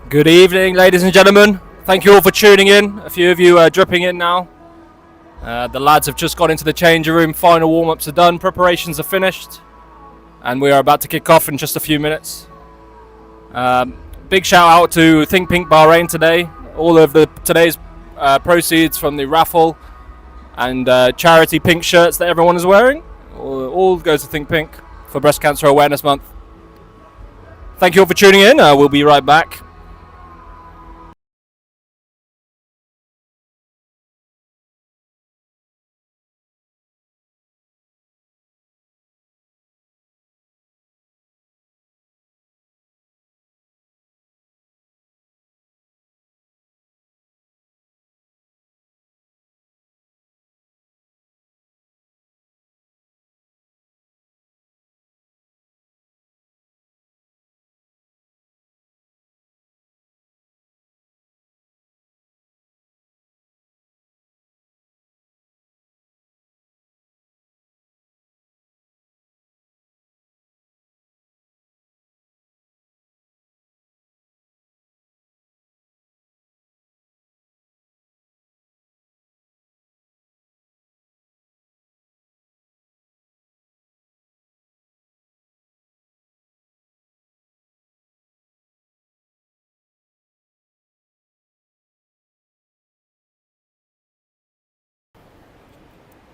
Good evening, ladies and gentlemen. Thank you all for tuning in. A few of you are dripping in now. The lads have just got into the changing room. Final warm-ups are done. Preparations are finished. And we are about to kick off in just a few minutes. Big shout out to Think Pink Bahrain today. All of today's proceeds from the raffle and charity pink shirts that everyone is wearing all goes to Think Pink for Breast Cancer Awareness Month. Thank you all for tuning in. We'll be right back.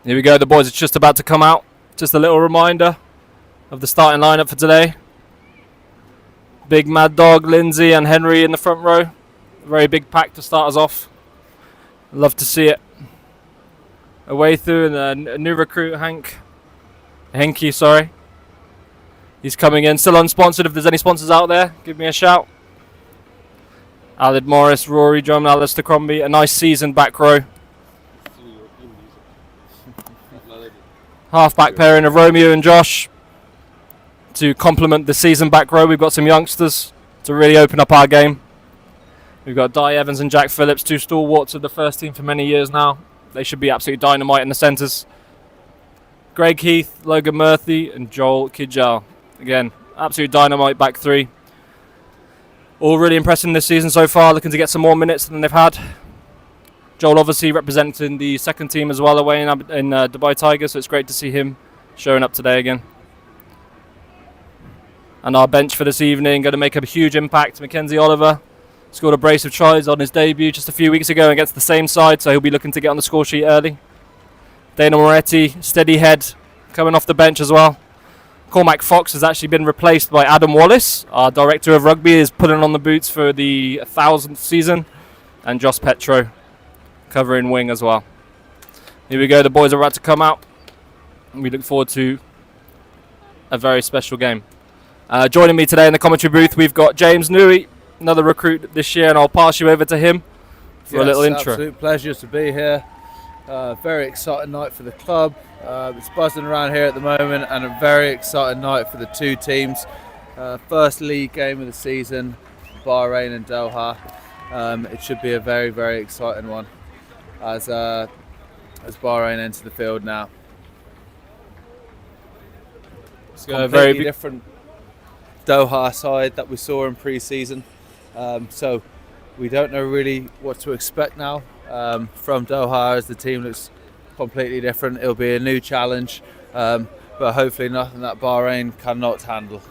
Here we go, the boys are just about to come out. Just a little reminder of the starting lineup for today. Big Mad Dog, Lindsay and Henry in the front row. Very big pack to start us off. Love to see it. Away through and a new recruit, Henky, sorry. He's coming in, still unsponsored. If there's any sponsors out there, give me a shout. Alid Morris, Rory, John, Alistair Crombie. A nice seasoned back row. Half-back pairing of Romeo and Josh to complement the season back row. We've got some youngsters to really open up our game. We've got Di Evans and Jack Phillips, two stalwarts of the first team for many years now. They should be absolutely dynamite in the centres. Greg Heath, Logan Murphy and Joel Kijal. Again, absolute dynamite back three. All really impressing this season so far, looking to get some more minutes than they've had. Joel obviously representing the second team as well away in Dubai Tigers, so it's great to see him showing up today again. And our bench for this evening, going to make a huge impact. Mackenzie Oliver scored a brace of tries on his debut just a few weeks ago against the same side, so he'll be looking to get on the score sheet early. Dana Moretti, steady head, coming off the bench as well. Cormac Fox has actually been replaced by Adam Wallace. Our director of rugby is putting on the boots for the 1000th season. And Josh Petro covering wing as well. Here we go, the boys are about to come out. We look forward to a very special game. Joining me today in the commentary booth, we've got James Newey, another recruit this year, and I'll pass you over to him for a little intro. Absolute pleasure to be here. Very exciting night for the club. It's buzzing around here at the moment, and a very exciting night for the two teams. First league game of the season, Bahrain and Doha. It should be a very, very exciting one as Bahrain enter the field now. It's a very different Doha side that we saw in pre-season, so we don't know really what to expect now from Doha, as the team looks completely different. It'll be a new challenge, but hopefully nothing that Bahrain cannot handle.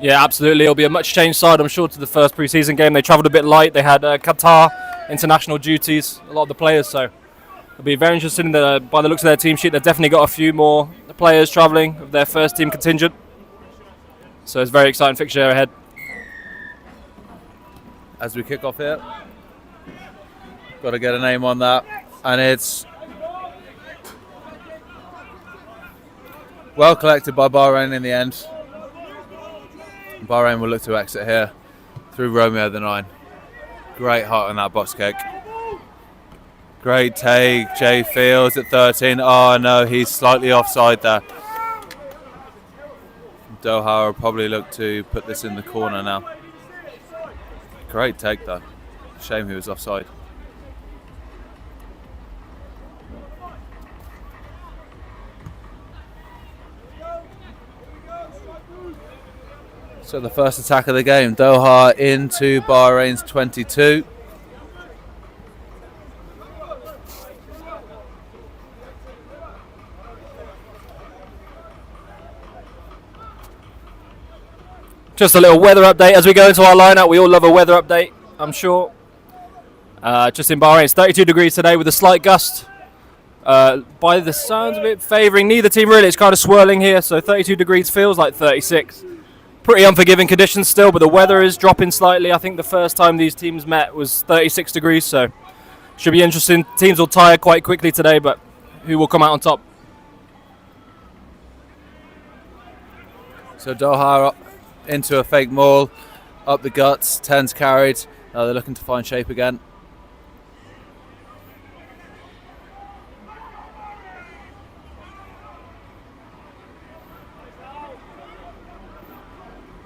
Yeah, absolutely. It'll be a much changed side, I'm sure, to the first pre-season game. They travelled a bit light. They had Qatar international duties, a lot of the players, so it'll be very interesting. By the looks of their team sheet, they've definitely got a few more players travelling of their first team contingent. So it's a very exciting fixture ahead. As we kick off here, got to get a name on that, and it's well collected by Bahrain in the end. Bahrain will look to exit here through Romeo the 9. Great hot on that box kick. Great take, Jay Fields at 13. Oh no, he's slightly offside there. Doha will probably look to put this in the corner now. Great take though. Shame he was offside. So the first attack of the game, Doha into Bahrain's 22. Just a little weather update as we go into our lineup. We all love a weather update, I'm sure. Just in Bahrain, it's 32 degrees today with a slight gust. By the sounds of it, favouring neither team really. It's kind of swirling here, so 32 degrees feels like 36. Pretty unforgiving conditions still, but the weather is dropping slightly. I think the first time these teams met was 36 degrees, so should be interesting. Teams will tire quite quickly today, but who will come out on top? So Doha up into a fake maul, up the guts, 10's carried. Now they're looking to find shape again.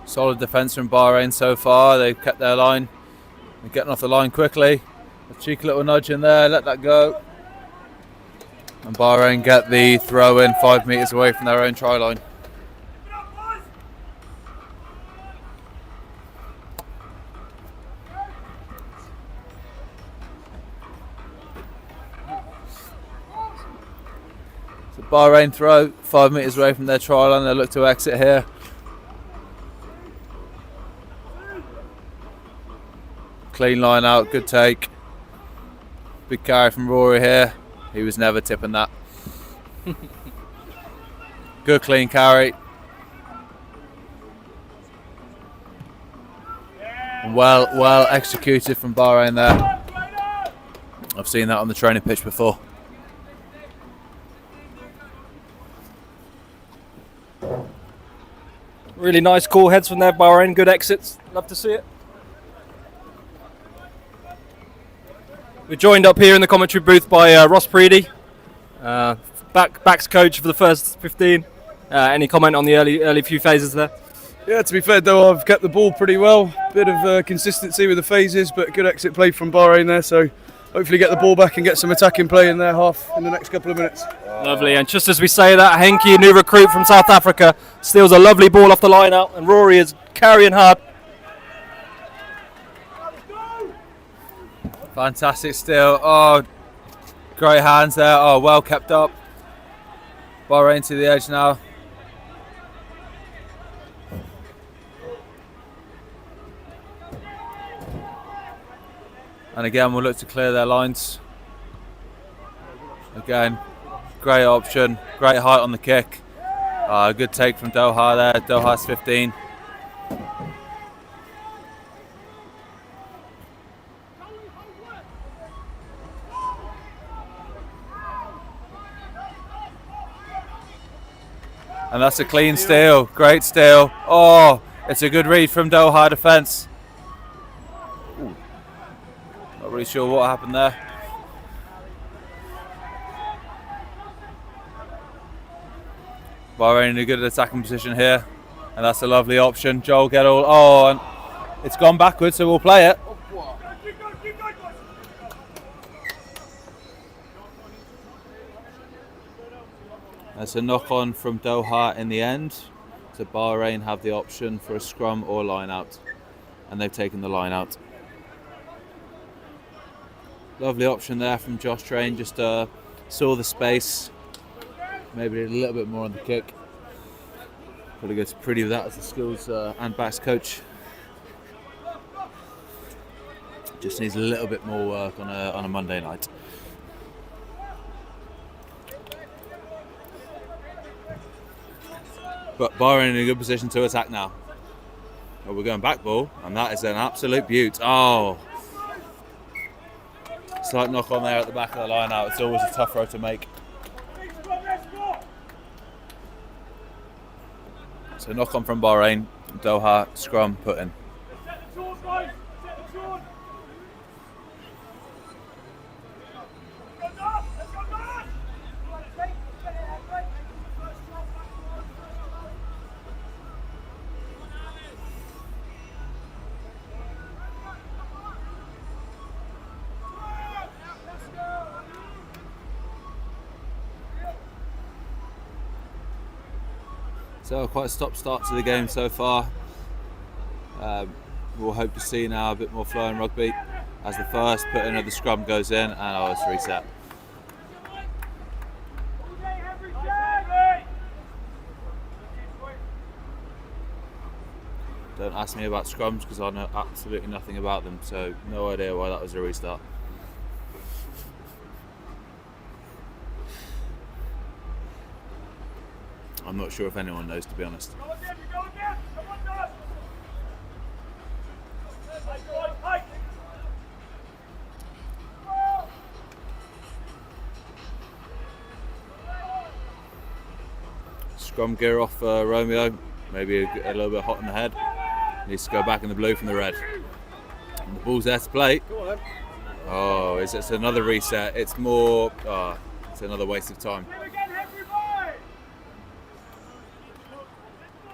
Solid defence from Bahrain so far. They've kept their line. They're getting off the line quickly. A cheeky little nudge in there, let that go. And Bahrain get the throw in 5 metres away from their own try line. So Bahrain throw 5 metres away from their try line. They look to exit here. Clean line out, good take. Big carry from Rory here. He was never tipping that. Good clean carry. And well executed from Bahrain there. I've seen that on the training pitch before. Really nice cool heads from there, Bahrain. Good exits. Love to see it. We're joined up here in the commentary booth by Ross Preedy, backs coach for the first 15. Any comment on the early few phases there? Yeah, to be fair though, I've kept the ball pretty well. Bit of consistency with the phases, but good exit play from Bahrain there. So hopefully get the ball back and get some attacking play in their half in the next couple of minutes. Lovely, and just as we say that, Henke, a new recruit from South Africa, steals a lovely ball off the line out, and Rory is carrying hard. Fantastic steal. Oh, great hands there. Oh, well kept up. Bahrain to the edge now. And again, we'll look to clear their lines. Again, great option, great height on the kick. Good take from Doha there. Doha's 15. And that's a clean steal, great steal. Oh, it's a good read from Doha defence. Not really sure what happened there. Bahrain in a good attacking position here. And that's a lovely option. Joel Getall. Oh, and it's gone backwards, so we'll play it. That's a knock on from Doha in the end. So Bahrain have the option for a scrum or line out. And they've taken the line out. Lovely option there from Josh Train. Just saw the space. Maybe did a little bit more on the kick. Probably go to Pretty with that as the skills and backs coach. Just needs a little bit more work on a Monday night. But Bahrain in a good position to attack now. Oh, we're going back ball, and that is an absolute beaut. Oh, slight knock on there at the back of the line out. It's always a tough throw to make. So knock on from Bahrain, Doha, scrum, put in. So quite a stop-start to the game so far. We'll hope to see now a bit more flow in rugby as the first put in of the scrum goes in, and it's reset. Don't ask me about scrums because I know absolutely nothing about them, so no idea why that was a restart. I'm not sure if anyone knows, to be honest. Scrum gear off Romeo, maybe a little bit hot in the head. Needs to go back in the blue from the red. And the ball's there to play. Oh, it's another reset. It's more, it's another waste of time.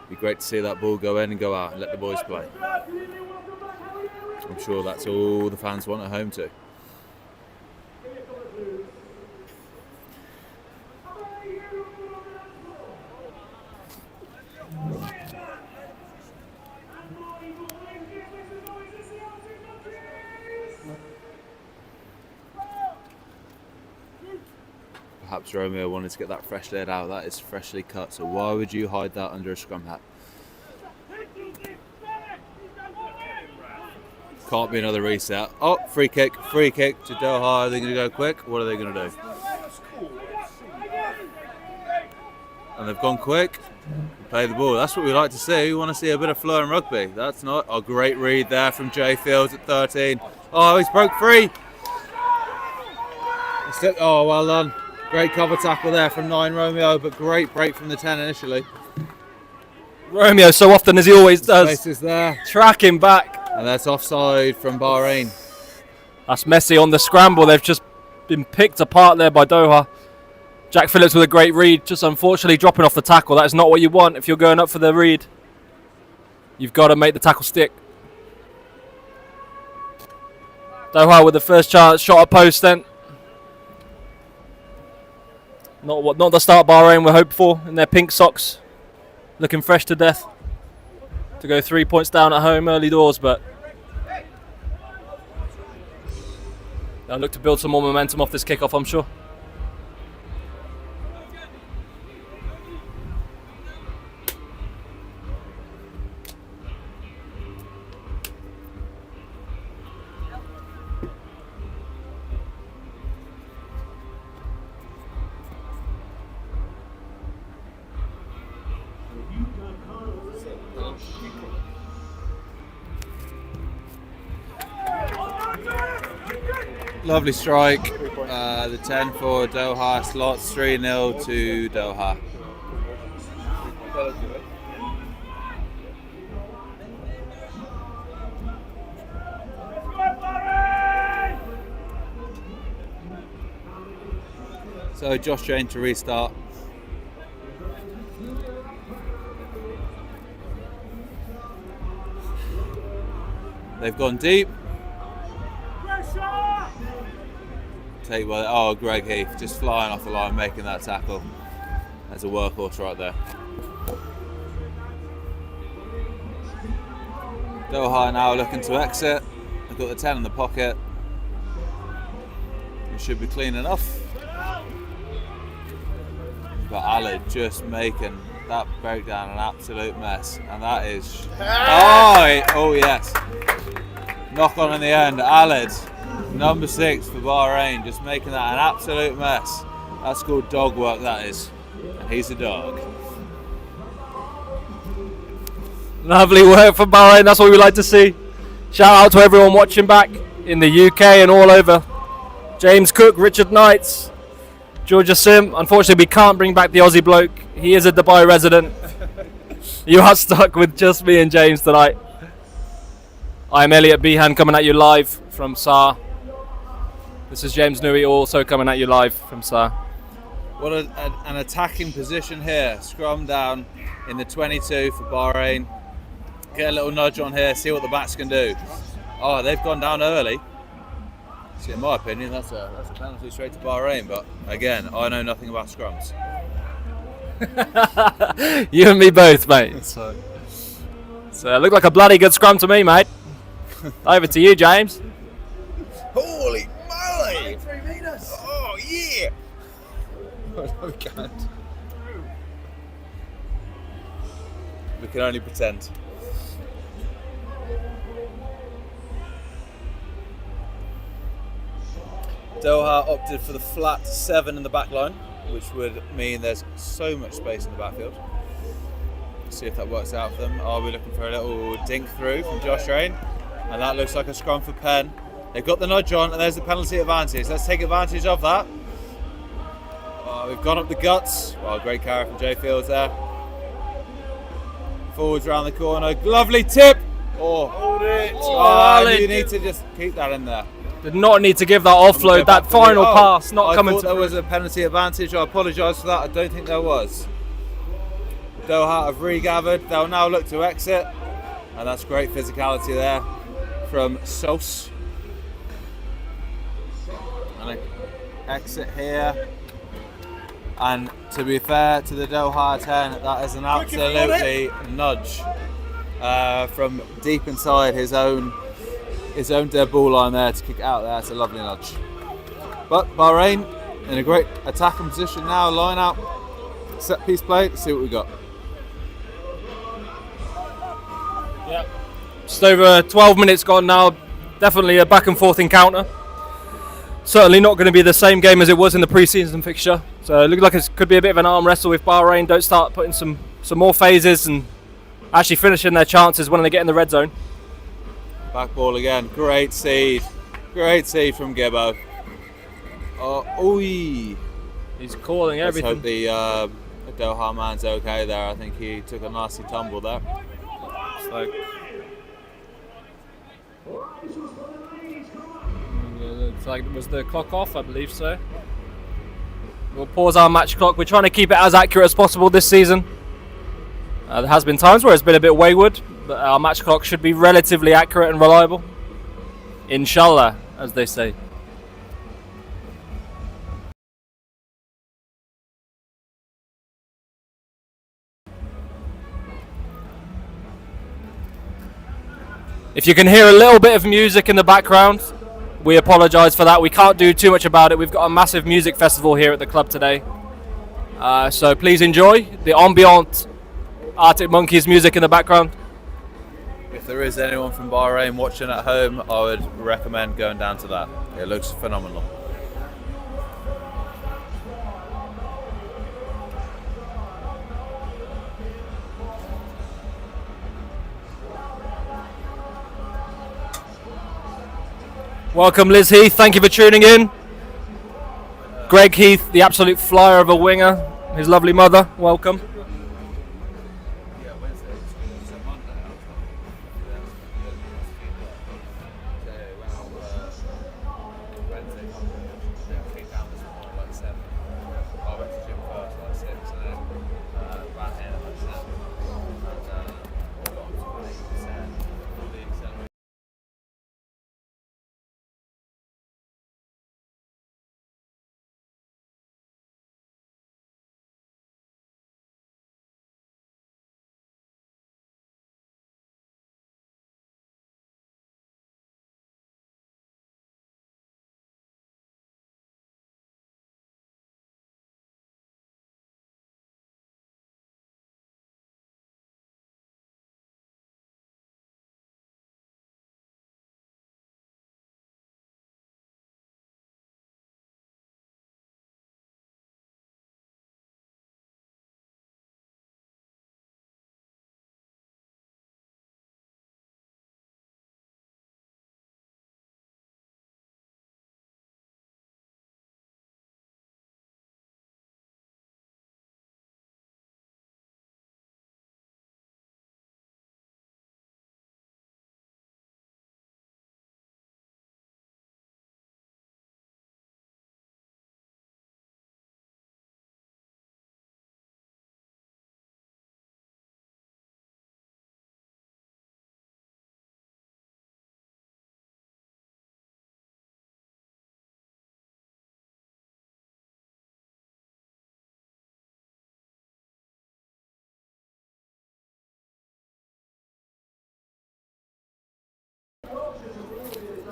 Be great to see that ball go in and go out and let the boys play. I'm sure that's all the fans want at home too. Perhaps Romeo wanted to get that fresh laid out. That is freshly cut, so why would you hide that under a scrum hat? Can't be another reset. Oh, free kick to Doha. Are they going to go quick? What are they going to do? And they've gone quick. Play the ball. That's what we like to see. We want to see a bit of flow in rugby. That's not a great read there from Jay Fields at 13. Oh, he's broke free. Oh, well done. Great cover tackle there from 9 Romeo, but great break from the 10 initially. Romeo, so often as he always does, Space is there. tracking back. And that's offside from Bahrain. That's messy on the scramble. They've just been picked apart there by Doha. Jack Phillips with a great read, just unfortunately dropping off the tackle. That is not what you want if you're going up for the read. You've got to make the tackle stick. Doha with the first chance, shot at post then. Not the start Bahrain were hoped for in their pink socks. Looking fresh to death. To go 3 points down at home early doors, but they'll look to build some more momentum off this kickoff, I'm sure. Lovely strike. The 10 for Doha. Slots 3-0 to Doha. So Josh Jane to restart. They've gone deep. Greg Heath just flying off the line, making that tackle. That's a workhorse right there. Doha now looking to exit. They've got the 10 in the pocket. It should be clean enough. But Ali just making that breakdown an absolute mess. And that is... Oh yes. Knock on in the end. Alid, number 6 for Bahrain, just making that an absolute mess. That's called dog work, that is. And he's a dog. Lovely work from Bahrain, that's what we like to see. Shout out to everyone watching back in the UK and all over. James Cook, Richard Knights, Georgia Sim. Unfortunately, we can't bring back the Aussie bloke. He is a Dubai resident. You are stuck with just me and James tonight. I'm Elliot Behan coming at you live from SAR. This is James Newey also coming at you live from SAR. What an attacking position here. Scrum down in the 22 for Bahrain. Get a little nudge on here, see what the backs can do. Oh, they've gone down early. See, in my opinion, that's a penalty straight to Bahrain. But again, I know nothing about scrums. You and me both, mate. So. So it looked like a bloody good scrum to me, mate. Over to you, James. Holy moly! 3 meters! Oh yeah! We can't. We can only pretend. Doha opted for the flat 7 in the back line, which would mean there's so much space in the backfield. See if that works out for them. Are we looking for a little dink through from Josh Rain? And that looks like a scrum for Penn. They've got the nudge on, and there's the penalty advantage. Let's take advantage of that. We've gone up the guts. Well, great carry from Jay Fields there. Forwards around the corner. Lovely tip. Hold it. You need to just keep that in there. Did not need to give that offload, that final pass not coming to. I thought there was a penalty advantage. I apologise for that. I don't think there was. Doha have regathered. They'll now look to exit. And that's great physicality there from Sos. And an exit here. And to be fair to the Doha 10, that is an absolutely nudge from deep inside his own dead ball line there to kick it out there. It's a lovely nudge. But Bahrain in a great attacking position now. Line out, set piece play. Let's see what we got. Yeah, just over 12 minutes gone now. Definitely a back and forth encounter. Certainly not going to be the same game as it was in the pre-season fixture. So it looks like it could be a bit of an arm wrestle if Bahrain don't start putting some more phases and actually finishing their chances when they get in the red zone. Back ball again. Great seed from Gibbo. He's calling everything. Let's hope the Doha man's okay there. I think he took a nasty tumble there. So, looks like it was the clock off, I believe so. We'll pause our match clock. We're trying to keep it as accurate as possible this season. There has been times where it's been a bit wayward, but our match clock should be relatively accurate and reliable. Inshallah, as they say. If you can hear a little bit of music in the background, we apologise for that. We can't do too much about it. We've got a massive music festival here at the club today. So please enjoy the ambient Arctic Monkeys music in the background. If there is anyone from Bahrain watching at home, I would recommend going down to that. It looks phenomenal. Welcome, Liz Heath. Thank you for tuning in. Greg Heath, the absolute flyer of a winger. His lovely mother. Welcome.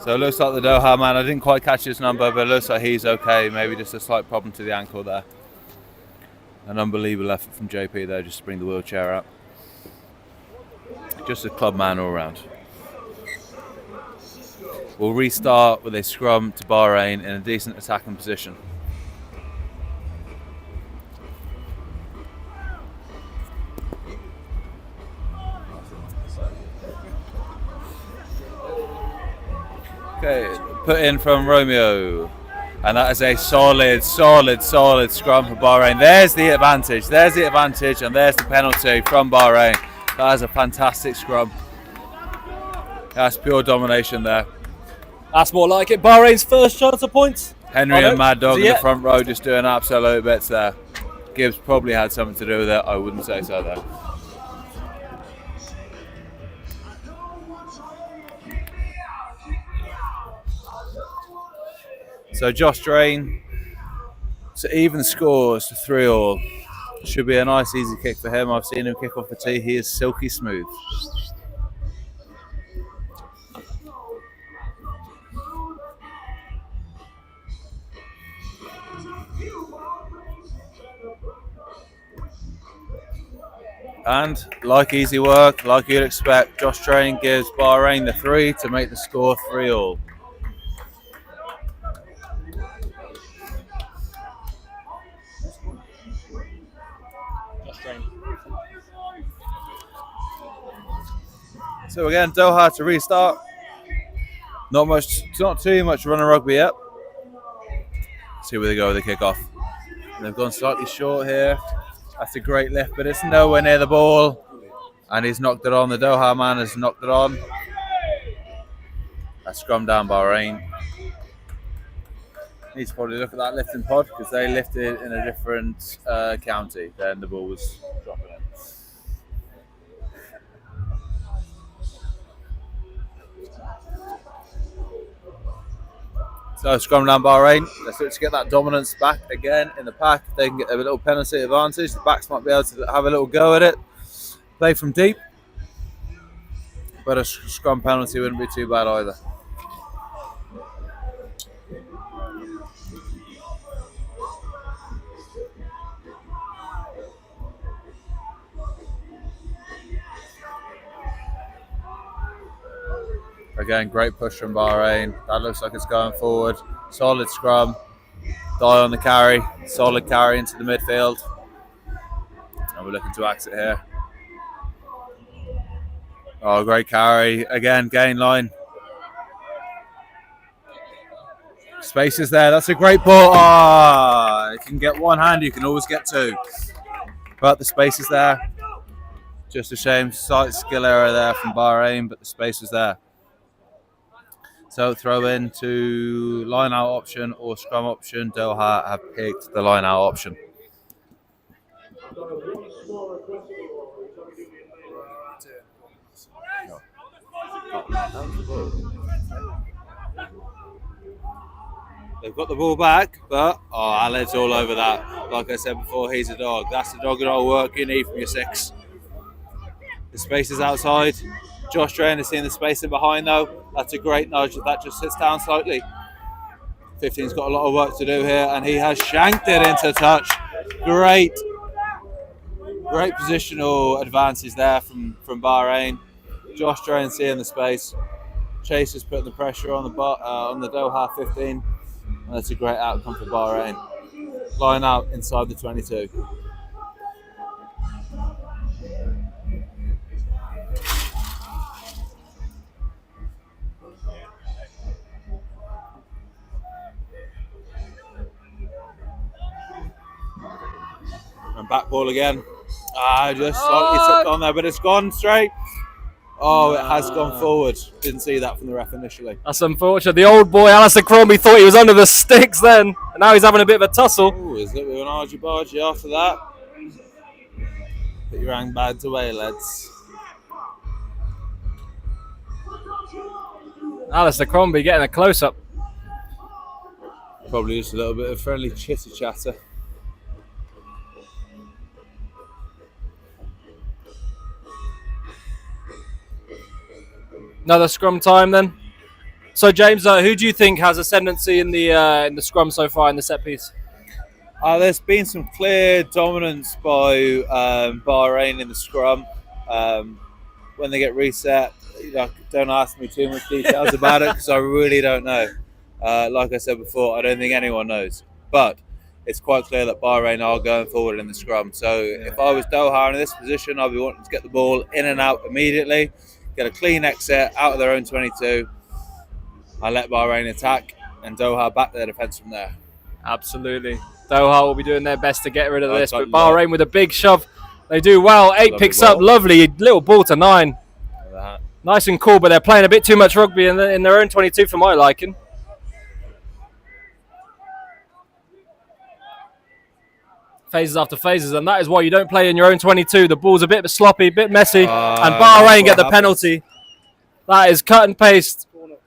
So it looks like the Doha man, I didn't quite catch his number, but it looks like he's okay. Maybe just a slight problem to the ankle there. An unbelievable effort from JP there just to bring the wheelchair out. Just a club man all round. We'll restart with a scrum to Bahrain in a decent attacking position. Okay, put in from Romeo. And that is a solid scrum for Bahrain. There's the advantage, and there's the penalty from Bahrain. That is a fantastic scrum. That's pure domination there. That's more like it. Bahrain's first chance of points. Henry and Mad Dog in the front row just doing absolute bits there. Gibbs probably had something to do with it. I wouldn't say so though. So Josh Drain to even scores to 3-3. Should be a nice easy kick for him. I've seen him kick off the tee. He is silky smooth. And like easy work, like you'd expect, Josh Drain gives Bahrain the 3 to make the score 3-3. So again, Doha to restart. Not too much running rugby yet. See where they go with the kickoff. They've gone slightly short here. That's a great lift, but it's nowhere near the ball. And he's knocked it on. The Doha man has knocked it on. That's scrum down Bahrain. Needs to probably look at that lifting pod because they lifted in a different county. Then the ball was dropping in. So scrum down Bahrain. Let's look to get that dominance back again in the pack. If they can get a little penalty advantage, the backs might be able to have a little go at it. Play from deep. But a scrum penalty wouldn't be too bad either. Again, great push from Bahrain. That looks like it's going forward. Solid scrum. Die on the carry. Solid carry into the midfield. And we're looking to exit here. Oh, great carry. Again, gain line. Space is there. That's a great ball. Ah, you can get one hand. You can always get two. But the space is there. Just a shame. Slight skill error there from Bahrain, but the space is there. So throw in to line out option or scrum option. Doha have picked the line out option. They've got the ball back, but Aled's all over that. Like I said before, he's a dog. That's the dog and all work you need from your 6. The space is outside. Josh Drain has seen the space in behind though. That's a great nudge. That just sits down slightly. 15's got a lot of work to do here, and he has shanked it into touch. Great positional advances there from Bahrain. Josh Drain seeing the space. Chase is putting the pressure on the Doha 15. And that's a great outcome for Bahrain. Line out inside the 22. And back ball again. Just slightly took on there, but it's gone straight. Oh, it has gone forward. Didn't see that from the ref initially. That's unfortunate. The old boy, Alistair Crombie, thought he was under the sticks then. And now he's having a bit of a tussle. Oh, is it with an argy-bargy after that? Put your handbags away, lads. Alistair Crombie getting a close-up. Probably just a little bit of friendly chitter-chatter. Another scrum time then. So James, who do you think has ascendancy in the scrum so far in the set piece? There's been some clear dominance by Bahrain in the scrum. When they get reset, don't ask me too much details about it because I really don't know. Like I said before, I don't think anyone knows. But it's quite clear that Bahrain are going forward in the scrum. So if I was Doha in this position, I'd be wanting to get the ball in and out immediately, get a clean exit out of their own 22. I let Bahrain attack and Doha back their defence from there. Absolutely. Doha will be doing their best to get rid of this, but Bahrain with a big shove. They do well. 8 picks up. Lovely little ball to 9. Nice and cool, but they're playing a bit too much rugby in their own 22 for my liking. Phases after phases, and that is why you don't play in your own 22. The ball's a bit sloppy, a bit messy, and Bahrain get the penalty. That is cut and paste.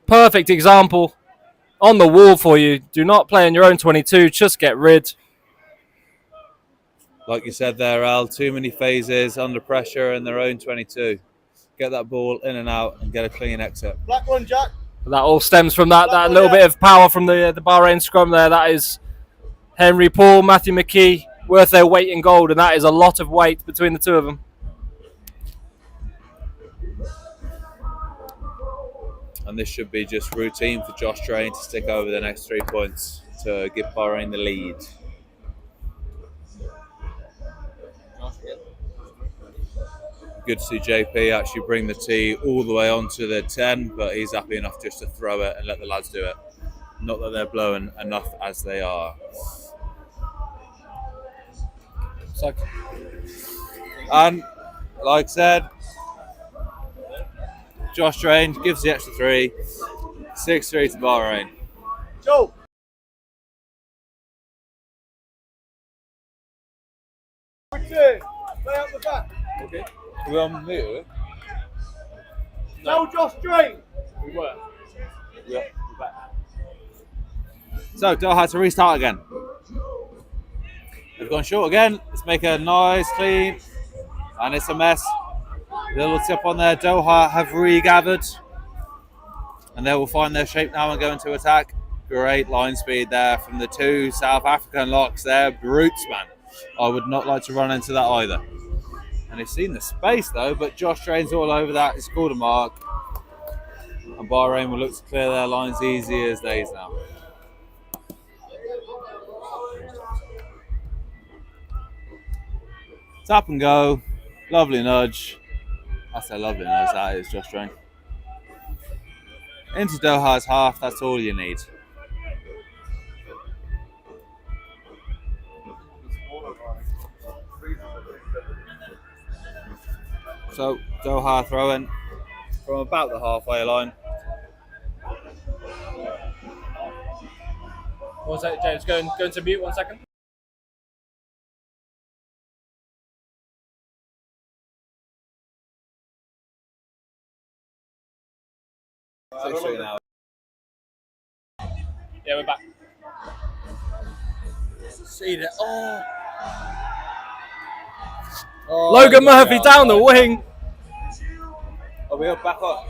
Perfect example on the wall for you. Do not play in your own 22. Just get rid. Like you said there, Al, too many phases under pressure in their own 22. Get that ball in and out and get a clean exit. Black one, Jack. That all stems from that little bit of power from the Bahrain scrum there. That is Henry Paul, Matthew McKee, worth their weight in gold, and that is a lot of weight between the two of them. And this should be just routine for Josh Drain to stick over the next 3 points to give Bahrain the lead. Good to see JP actually bring the tee all the way onto the 10, but he's happy enough just to throw it and let the lads do it. Not that they're blowing enough as they are. And like I said, Josh Drain gives the extra 3, 6-3 to Bahrain. Joe. Stay out the back. Okay. Are we on mute? No, Josh Drain. We were. Yeah. So Doha to restart again. They've gone short again. Let's make a nice clean, and it's a mess. The little tip on there. Doha have regathered, and they will find their shape now and go into attack. Great line speed there from the 2 South African locks there. Brutes, man. I would not like to run into that either. And they've seen the space though, but Josh Drain's all over that. He's scored a mark. And Bahrain will look to clear their lines easy as days now. Tap and go. Lovely nudge. That's a lovely nudge, that is, Josh Drain. Into Doha's half, that's all you need. So Doha throwing from about the halfway line. One second, James. Going to mute 1 second. Now. Yeah, we're back. See that? Oh. Logan Murphy down the wing. Are we up back up?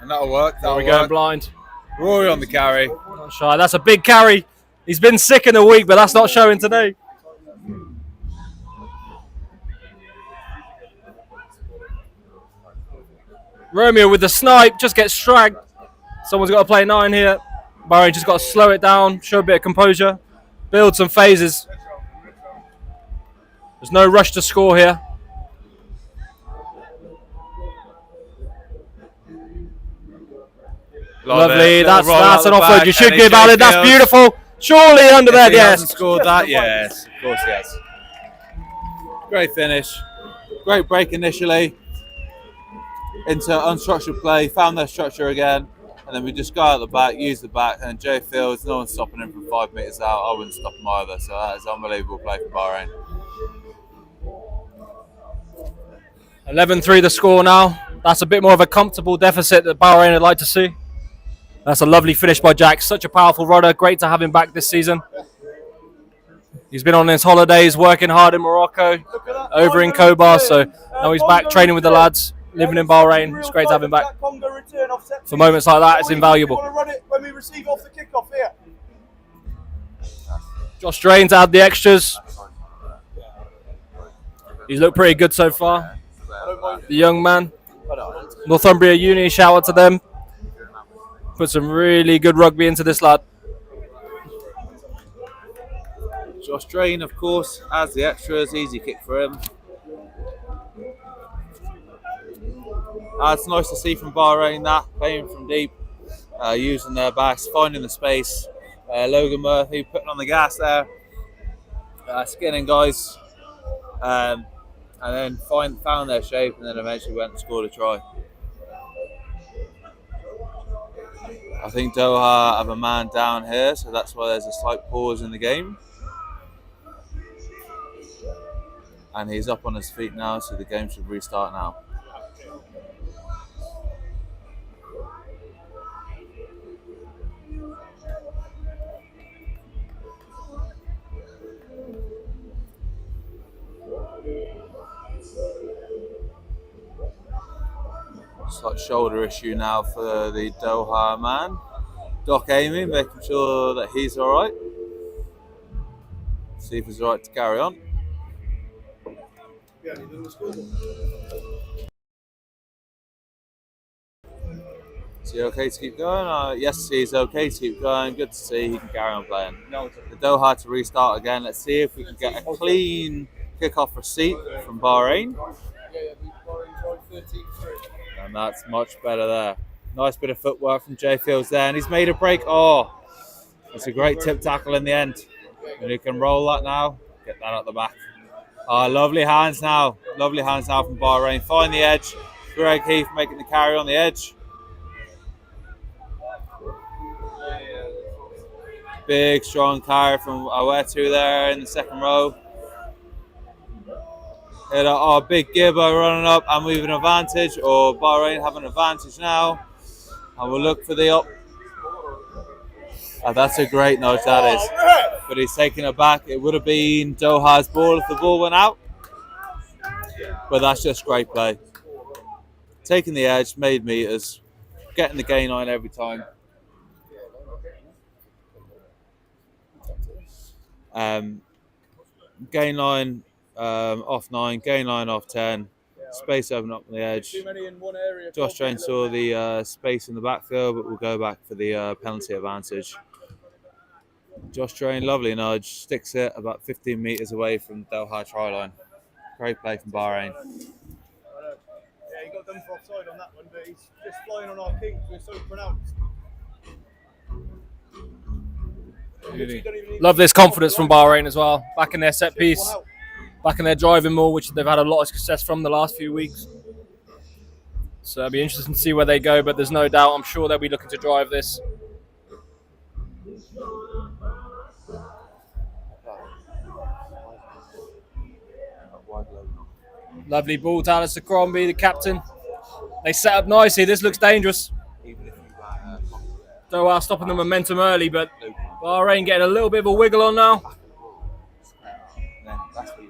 And that'll work. Are we going blind? Rory on the carry. Not shy. That's a big carry. He's been sick in a week, but that's not showing today. Romeo with the snipe, just gets stragged. Someone's got to play 9 here. Bahrain just got to slow it down, show a bit of composure, build some phases. There's no rush to score here. Lovely, that's an offload. You should give Alan. That's beautiful. Surely under there, yes. Scored that, yes, of course, yes. Great finish, great break initially into unstructured play. Found their structure again, and then we just go out the back, use the back, and Jay Fields. No one's stopping him from 5 meters out. I wouldn't stop him either. So that is unbelievable play for Bahrain. 11-3 the score now. That's a bit more of a comfortable deficit that Bahrain would like to see. That's a lovely finish by Jack. Such a powerful rudder. Great to have him back this season. He's been on his holidays, working hard in Morocco, over in Kobar, so now he's back training with the lads. living in Bahrain. It's great to have him back. For moments like that, it's invaluable. When we receive off the kickoff here. Josh Drain to add the extras. He's looked pretty good so far. The young man. Northumbria Uni, shout out to them. Put some really good rugby into this lad. Josh Drain, of course, has the extras. Easy kick for him. It's nice to see from Bahrain that, playing from deep, using their backs, finding the space. Logan Murphy putting on the gas there, skinning guys, and then found their shape, and then eventually went and scored a try. I think Doha have a man down here, so that's why there's a slight pause in the game. And he's up on his feet now, so the game should restart now. Slight shoulder issue now for the Doha man. Doc Amy making sure that he's alright. See if he's alright to carry on. Is he okay to keep going? Yes, he's okay to keep going. Good to see he can carry on playing. The Doha to restart again. Let's see if we can get a clean kick-off receipt from Bahrain. And that's much better there. Nice bit of footwork from Jay Fields there, and he's made a break. Oh, it's a great tip tackle in the end. And he can roll that now. Get that out the back. Oh, lovely hands now. Lovely hands now from Bahrain. Find the edge. Greg Heath making the carry on the edge. Big, strong carry from Awetu there in the second row. Big Gibbo running up, and we have an advantage, or Bahrain have an advantage now. And we'll look for the up. That's a great nudge, that is. But he's taking it back. It would have been Doha's ball if the ball went out. But that's just great play. Taking the edge, made meters, getting the gain line every time. Gain line off 9, gain line off 10, space open up on the edge. Josh Train saw the space in the backfield, but we'll go back for the penalty advantage. Josh Train, lovely nudge, sticks it about 15 metres away from the Doha try line. Great play from Bahrain. Yeah, he got done for offside on that one, but he's just flying on our kings. We're so pronounced. Love this confidence from Bahrain as well. Back in their set piece, back in their driving more, which they've had a lot of success from the last few weeks. So it'll be interesting to see where they go, but there's no doubt, I'm sure they'll be looking to drive this. Lovely ball to Alistair Crombie, the captain. They set up nicely. This looks dangerous. Doha stopping the momentum early, but Bahrain getting a little bit of a wiggle on now.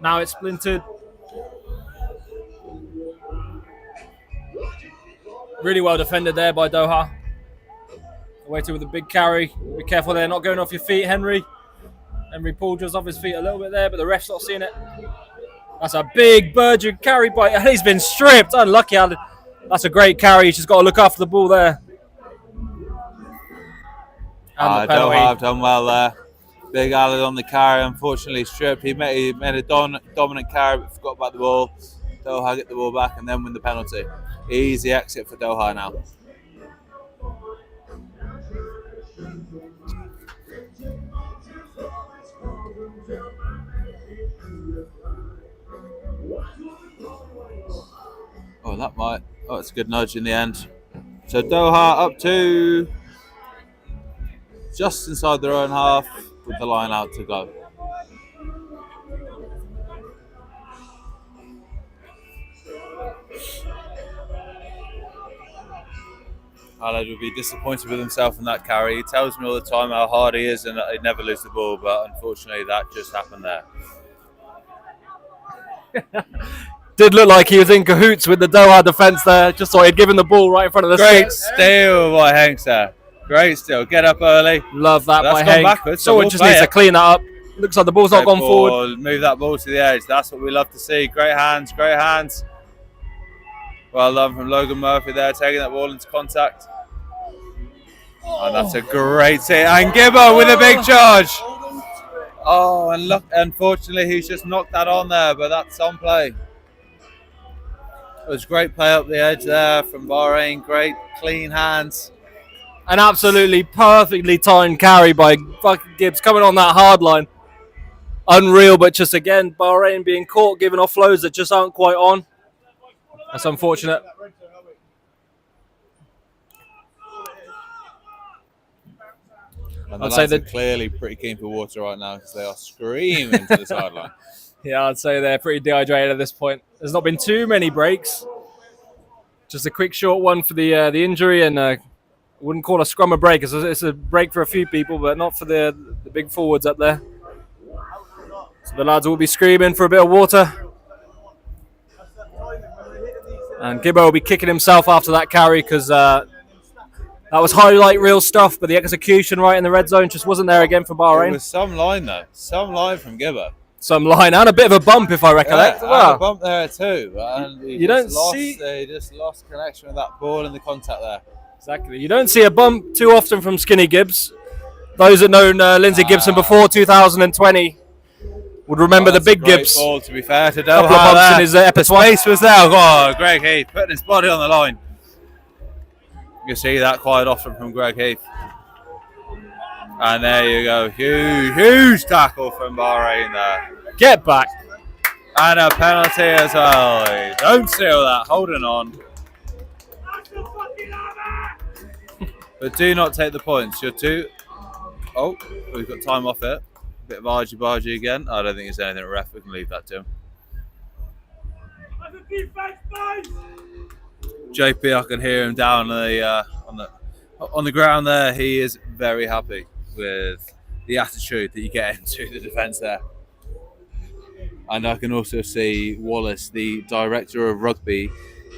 Now it's splintered. Really well defended there by Doha. Waited with a big carry. Be careful there, not going off your feet, Henry. Henry Paul just off his feet a little bit there, but the ref's not seeing it. That's a big Burgeon carry by, and he's been stripped. Unlucky. That's a great carry. He's just got to look after the ball there. Doha have done well there. Big Allen on the carry, unfortunately stripped. He made a dominant carry, but forgot about the ball. Doha get the ball back and then win the penalty. Easy exit for Doha now. Oh, it's a good nudge in the end. So Doha up to just inside their own half with the line out to go. Khaled would be disappointed with himself in that carry. He tells me all the time how hard he is and that he'd never lose the ball, but unfortunately that just happened there. Did look like he was in cahoots with the Doha defence there. Just thought he'd given the ball right in front of the Great sticks. steal by Hanks there. Great steal. Get up early. Love that That's by gone Hank. backwards, so Someone we'll just play needs to it. clean that up. Looks like the ball's not Great gone forward. ball. Move that ball to the edge. That's what we love to see. Great hands. Great hands. Well done from Logan Murphy there, taking that ball into contact. And that's a great hit. And Gibbo with a big charge. Oh, and look, unfortunately, he's just knocked that on there, but that's on play. It was great play up the edge there from Bahrain. Great, clean hands. An absolutely perfectly timed carry by fucking Gibbs coming on that hard line. Unreal, but just again, Bahrain being caught, giving offloads that just aren't quite on. That's unfortunate. And the I'd say lads are that- clearly pretty keen for water right now because they are screaming to the sideline. Yeah, I'd say they're pretty dehydrated at this point. There's not been too many breaks. Just a quick short one for the injury, and I wouldn't call a scrum a break. It's a break for a few people, but not for the big forwards up there. So the lads will be screaming for a bit of water. And Gibbo will be kicking himself after that carry because that was highlight reel stuff, but the execution right in the red zone just wasn't there again for It Bahrain. was some line though. Some line from Gibbo. Some line and a bit of a bump, if I recollect. Yeah, and Wow. a bump there too. And You don't see- He just lost connection with that ball and the contact there. Exactly. You don't see a bump too often from Skinny Gibbs. Those that known Lindsay Gibson before 2020 would remember the That's a big great Gibbs. ball, to be fair to Doha. Couple of bumps there. in his epic one. Space was there. Oh, Greg Heath putting his body on the line. You see that quite often from Greg Heath. And there you go. Huge tackle from Bahrain there. Get back. And a penalty as well. Don't steal that. Holding on. But do not take the points. You're two. Oh, we've got time off it. Bit of argy-bargy again. I don't think it's anything ref. We can leave that to him. JP, I can hear him down on the ground there. He is very happy with the attitude that you get into the defence there. And I can also see Wallace, the director of rugby,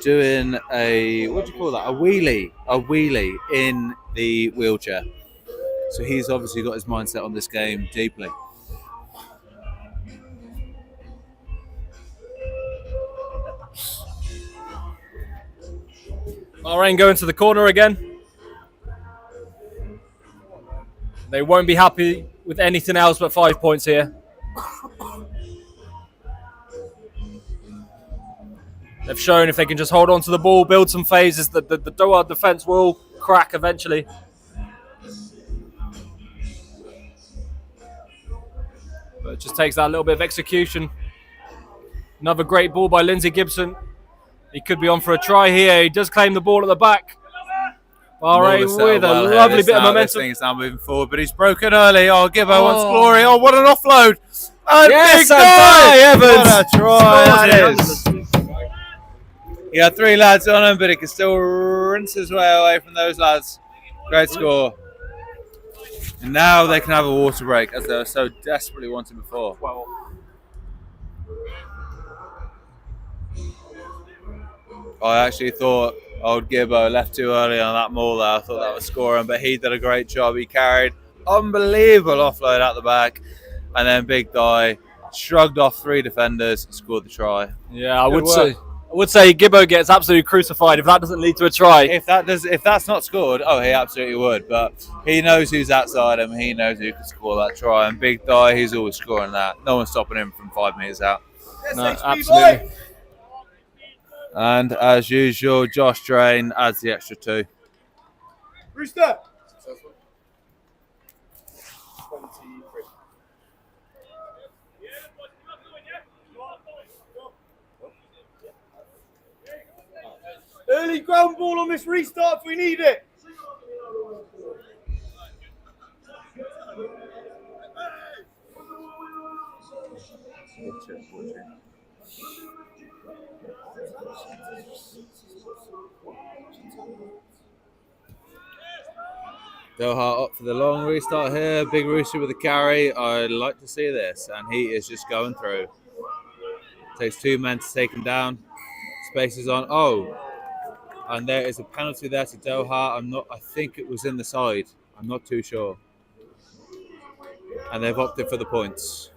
doing a, what do you call that? A wheelie in the wheelchair. So he's obviously got his mindset on this game deeply. Bahrain going to the corner again. They won't be happy with anything else but 5 points here. They've shown if they can just hold on to the ball, build some phases, that the Doha defence will crack eventually. But it just takes that little bit of execution. Another great ball by Lindsay Gibson. He could be on for a try here. He does claim the ball at the back. Bahrain with a lovely bit of This momentum. thing is now moving forward, but he's broken early. Oh, Gibbo wants glory. Oh, what an offload. And Yes, big and try. Evans. What a try that Scores is. He had three lads on him, but he can still rinse his way away from those lads. Great score. And now they can have a water break, as they were so desperately wanting before. I actually thought old Gibbo left too early on that maul there. I thought that was scoring, but he did a great job. He carried unbelievable offload out the back, and then Big Di shrugged off three defenders and scored the try. Yeah, I Good would say Gibbo gets absolutely crucified if that doesn't lead to a try. If that's not scored, oh, he absolutely would. But he knows who's outside him. He knows who can score that try. And Big Di, he's always scoring that. No one's stopping him from 5 metres out. No, absolutely. And as usual, Josh Drain adds the extra 2. Rooster! Early ground ball on this restart if we need it. Doha up for the long restart here. Big Rooster with a carry. I'd like to see this. And he is just going through. Takes 2 men to take him down. Space is on. Oh, and there is a penalty there to Doha. I think it was in the side. I'm not too sure. And they've opted for the points.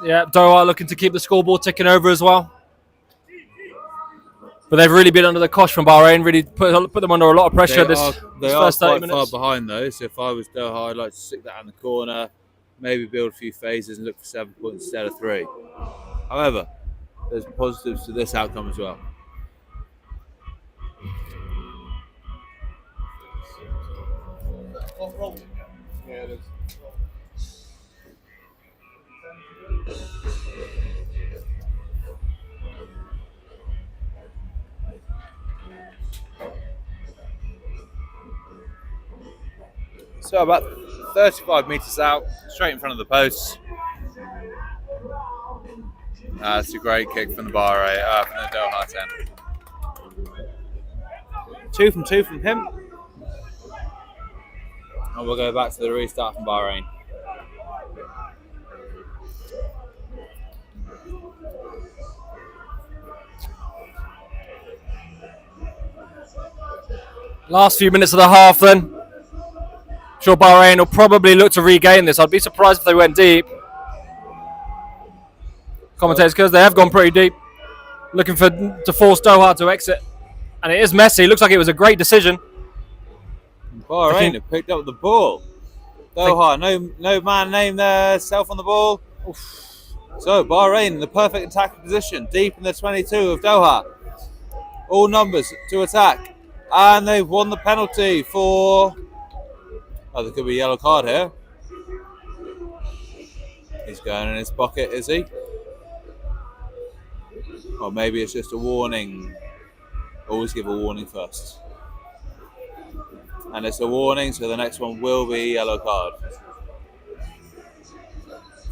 Yeah, Doha looking to keep the scoreboard ticking over as well. But they've really been under the cosh from Bahrain, really put them under a lot of pressure They this are first 30 quite minutes. far behind though, so if I was Doha, I'd like to stick that in the corner, maybe build a few phases and look for 7 points instead of 3. However, there's positives to this outcome as well. Yeah, it is. So about 35 metres out, straight in front of the posts. That's a great kick from the Bahrain, from the Doha 10. 2 from 2 from him. And we'll go back to the restart from Bahrain. Last few minutes of the half then. Sure, Bahrain will probably look to regain this. I'd be surprised if they went deep. Commentators, because they have gone pretty deep. Looking to force Doha to exit. And it is messy. Looks like it was a great decision. Bahrain have picked up the ball. Doha, no man named self on the ball. So Bahrain in the perfect attacking position, deep in the 22 of Doha. All numbers to attack. And they've won the penalty for... Oh, there could be a yellow card here. He's going in his pocket, is he? Or maybe it's just a warning. Always give a warning first. And it's a warning, so the next one will be a yellow card.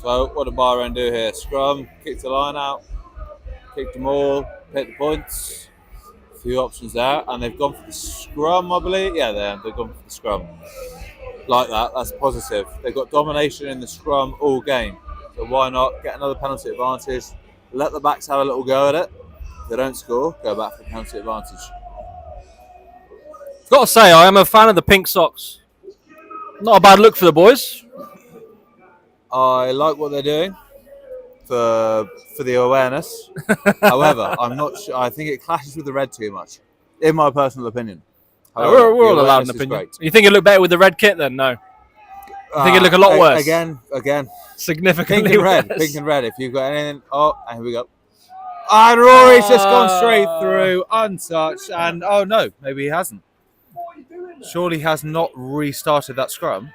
So what did Bahrain do here? Scrum, kick the line out, kick them all, hit the points. A few options there, and they've gone for the scrum, I believe. Yeah, they've gone for the scrum. Like that, that's positive. They've got domination in the scrum all game. So why not get another penalty advantage? Let the backs have a little go at it. If they don't score, go back for the penalty advantage. Got to say, I am a fan of the pink socks. Not a bad look for the boys. I like what they're doing for the awareness. However, I'm not sure. I think it clashes with the red too much, in my personal opinion. However, We're all the allowed an awareness is opinion. great. You think it looked better with the red kit then? No. I think it looked a lot worse. Again. Significantly Pink and red. worse. Pink and red. If you've got anything. Oh, and here we go. And Rory's just gone straight through, untouched. And oh no, maybe he hasn't. Surely he has not restarted that scrum.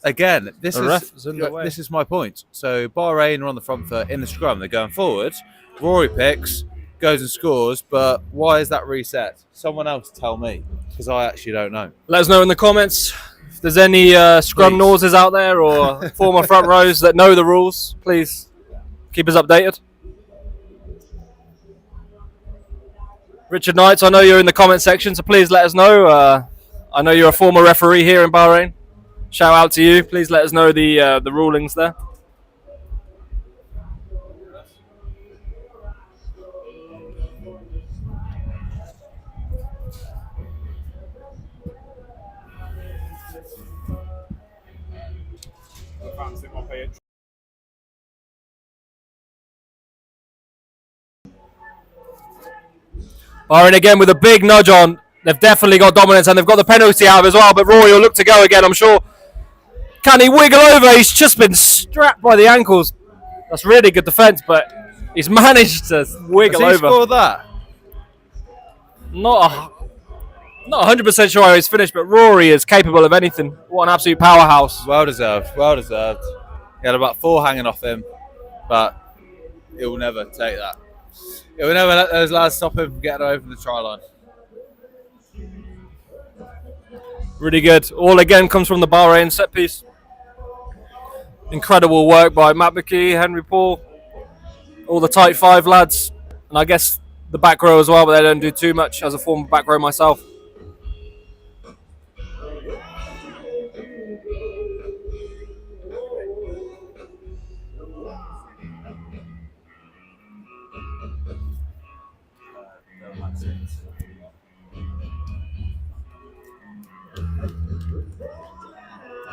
Again, this is my point. So Bahrain are on the front foot in the scrum. They're going forward. Rory picks, goes and scores. But why is that reset? Someone else tell me, because I actually don't know. Let us know in the comments if there's any scrum noises out there or former front rows that know the rules. Please keep us updated. Richard Knights, I know you're in the comment section, so please let us know. I know you're a former referee here in Bahrain. Shout out to you. Please let us know the rulings there. Bahrain again with a big nudge on. They've definitely got dominance and they've got the penalty out as well. But Rory will look to go again, I'm sure. Can he wiggle over? He's just been strapped by the ankles. That's really good defence, but he's managed to wiggle over. Has he scored that? Not 100% sure how he's finished, but Rory is capable of anything. What an absolute powerhouse. Well deserved. Well deserved. He had about 4 hanging off him, but he will never take that. He will never let those lads stop him from getting over the try line. Really good. All again comes from the Bahrain set piece. Incredible work by Matt McKee, Henry Paul, all the tight 5 lads, and I guess the back row as well, but they don't do too much as a former back row myself.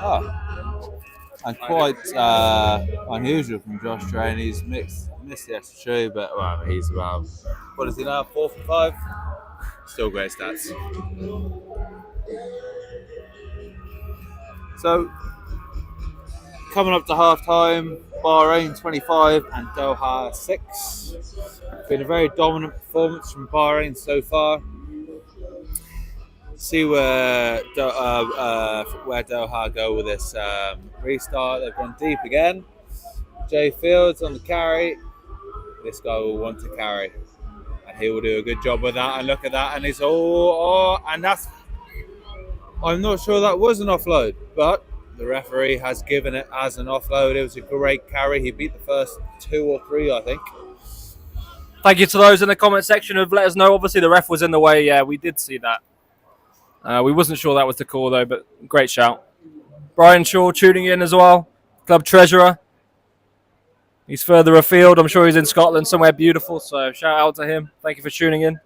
Oh, and quite unusual from Josh Drain. He's missed the extra two, but well, he's about, what is he now, 4 from 5? Still great stats. So, coming up to half time, Bahrain 25 and Doha 6. Been a very dominant performance from Bahrain so far. See where Doha go with this restart. They've gone deep again. Jay Fields on the carry. This guy will want to carry, and he will do a good job with that. And look at that, and it's and that's. I'm not sure that was an offload, but the referee has given it as an offload. It was a great carry. He beat the first 2 or 3, I think. Thank you to those in the comment section who've let us know. Obviously, the ref was in the way. Yeah, we did see that. We wasn't sure that was the call, though, but great shout. Brian Shaw tuning in as well, club treasurer. He's further afield. I'm sure he's in Scotland, somewhere beautiful, so shout out to him. Thank you for tuning in.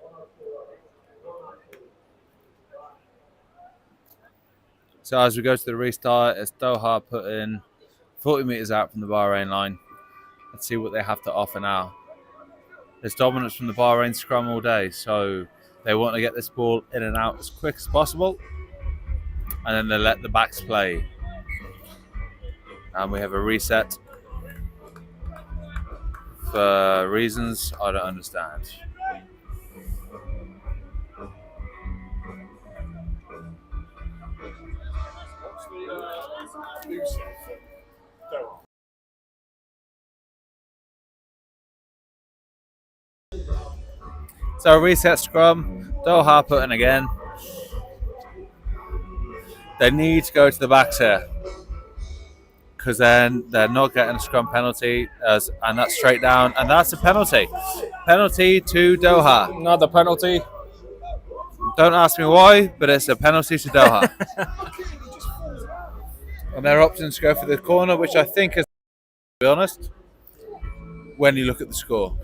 So as we go to the restart, it's Doha put in 40 metres out from the Bahrain line. Let's see what they have to offer now. There's dominance from the Bahrain scrum all day, so they want to get this ball in and out as quick as possible, and then they let the backs play. And we have a reset for reasons I don't understand. So reset scrum, Doha put in again. They need to go to the backs here, because then they're not getting a scrum penalty, and that's straight down, and that's a penalty. Penalty to Doha. Another penalty. Don't ask me why, but it's a penalty to Doha. And their options go for the corner, which I think is, to be honest, when you look at the score.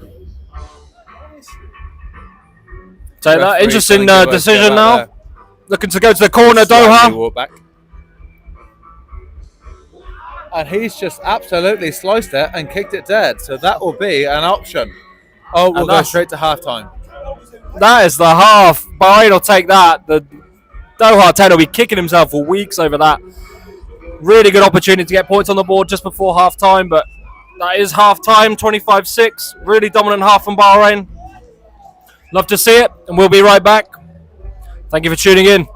So that interesting decision now. There. Looking to go to the corner, Doha. Walk back. And he's just absolutely sliced it and kicked it dead. So that will be an option. Oh, we'll go straight to halftime. That is the half. Bahrain will take that. The Doha 10 will be kicking himself for weeks over that. Really good opportunity to get points on the board just before half-time, but that is half-time, 25-6. Really dominant half from Bahrain. Love to see it, and we'll be right back. Thank you for tuning in.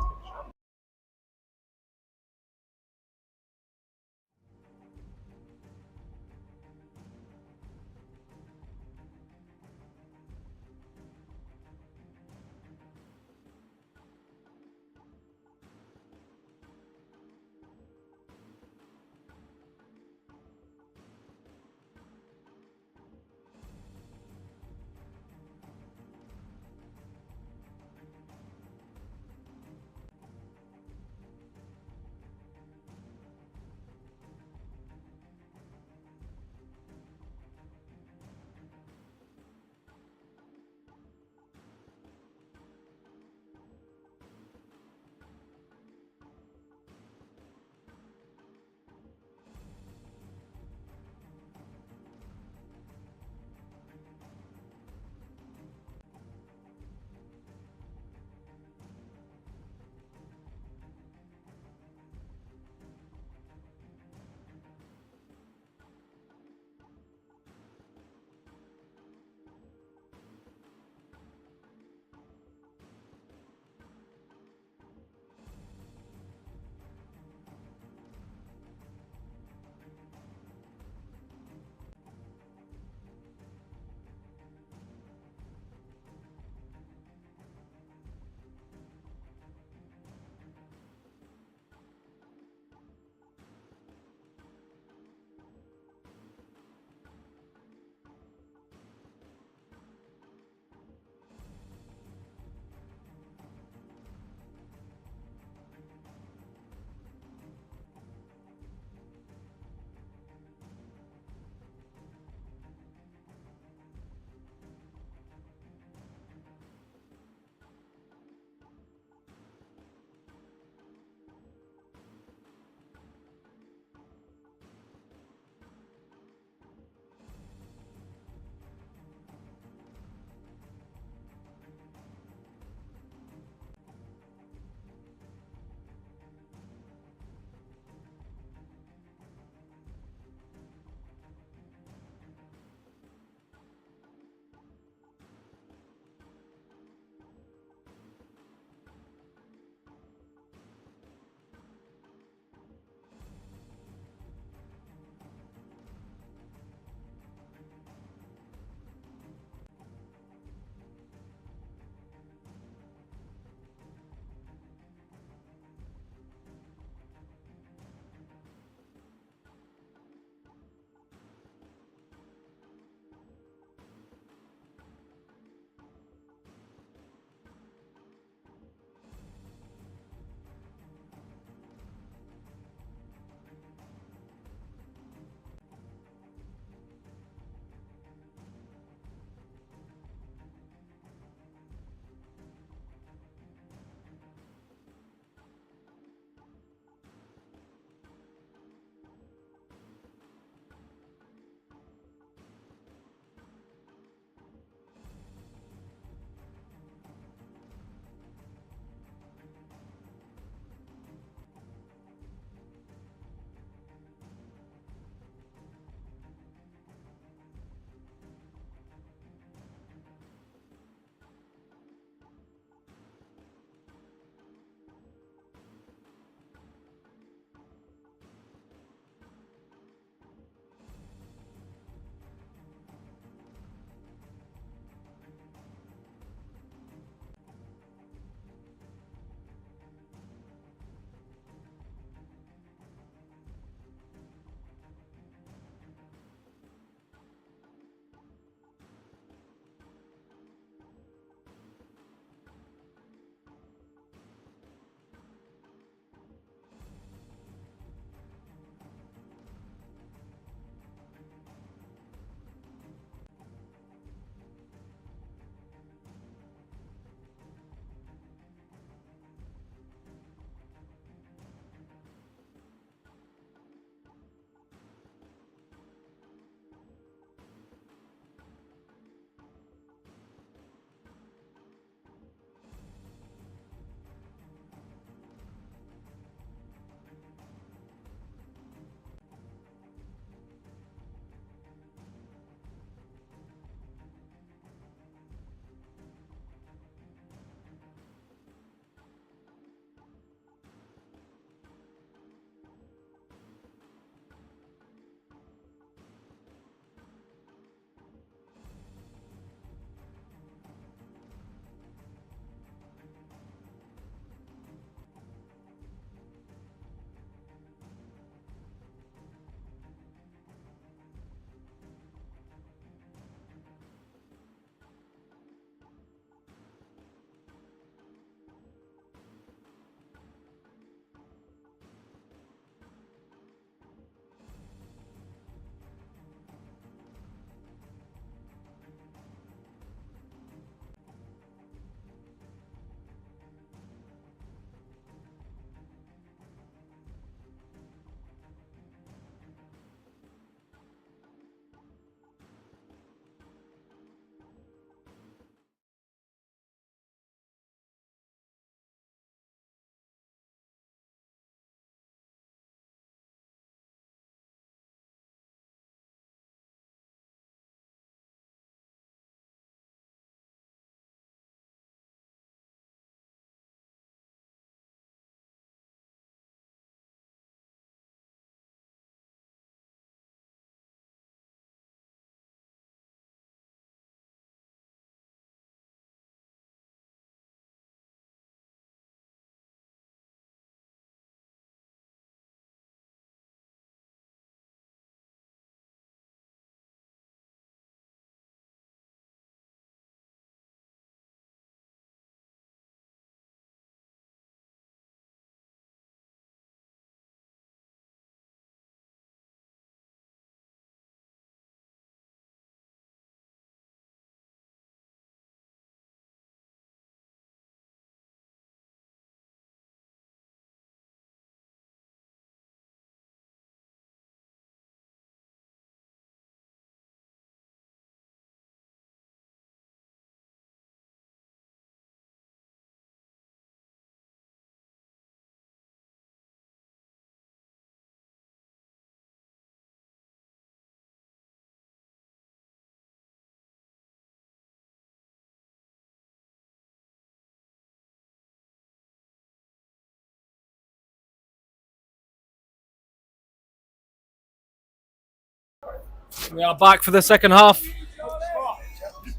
We are back for the second half.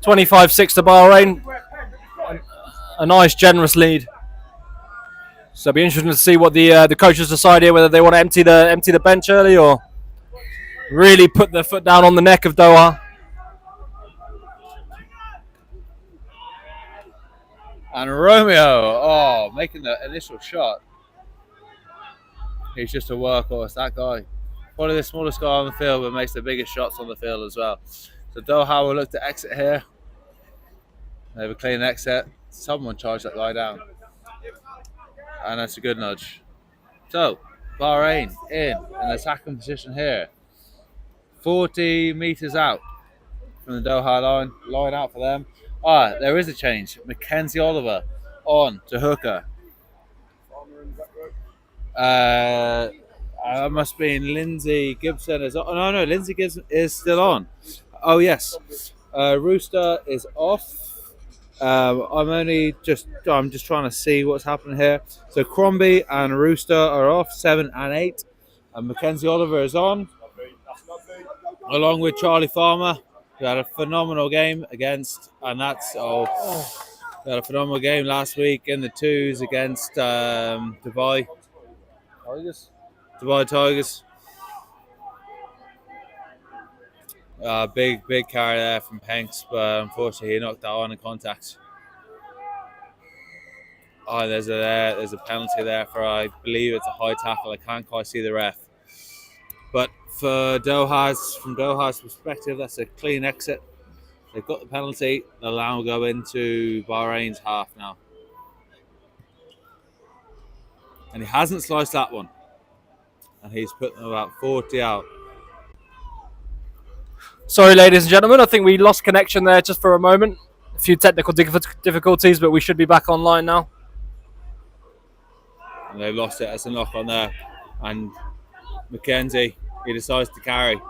25-6 to Bahrain. A nice, generous lead. So it'll be interesting to see what the coaches decide here, whether they want to empty the bench early or really put their foot down on the neck of Doha. And Romeo, making the initial shot. He's just a workhorse, that guy. Probably the smallest guy on the field, but makes the biggest shots on the field as well. So Doha will look to exit here. They have a clean exit. Someone charged that guy down. And that's a good nudge. So, Bahrain in an attacking position here. 40 metres out from the Doha line out for them. There is a change. Mackenzie Oliver on to hooker. Must be Lindsay Gibson is on. Oh, no, Lindsay Gibson is still on. Oh yes, Rooster is off. I'm just trying to see what's happening here. So Crombie and Rooster are off, 7 and 8, and Mackenzie Oliver is on, along with Charlie Farmer, who had a phenomenal game against, and that's they had a phenomenal game last week in the twos against Dubai Tigers. Big carry there from Hanks, but unfortunately he knocked that on in contact. There's a penalty there for, I believe it's a high tackle. I can't quite see the ref. But from Doha's perspective, that's a clean exit. They've got the penalty. They'll now go into Bahrain's half now. And he hasn't sliced that one. And he's put them about 40 out. Sorry, ladies and gentlemen, I think we lost connection there just for a moment. A few technical difficulties, but we should be back online now. And they've lost it as a knock on there. And Mackenzie, he decides to carry.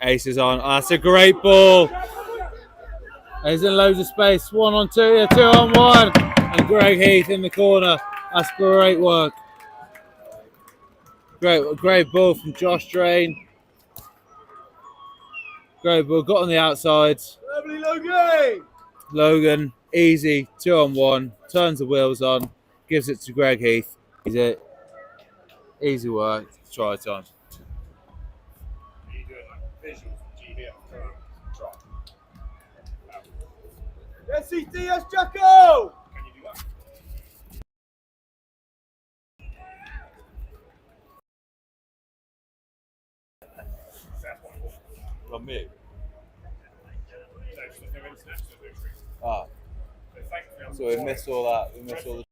Ace is on. That's a great ball. He's in loads of space. 1 on 2, 2 on 1. And Greg Heath in the corner. That's great work. Great ball from Josh Drain. Great ball. Got on the outside. Logan, easy. 2 on 1. Turns the wheels on. Gives it to Greg Heath. Easy work. Try time. Yes, Jacko! From me. So we missed all that. We missed all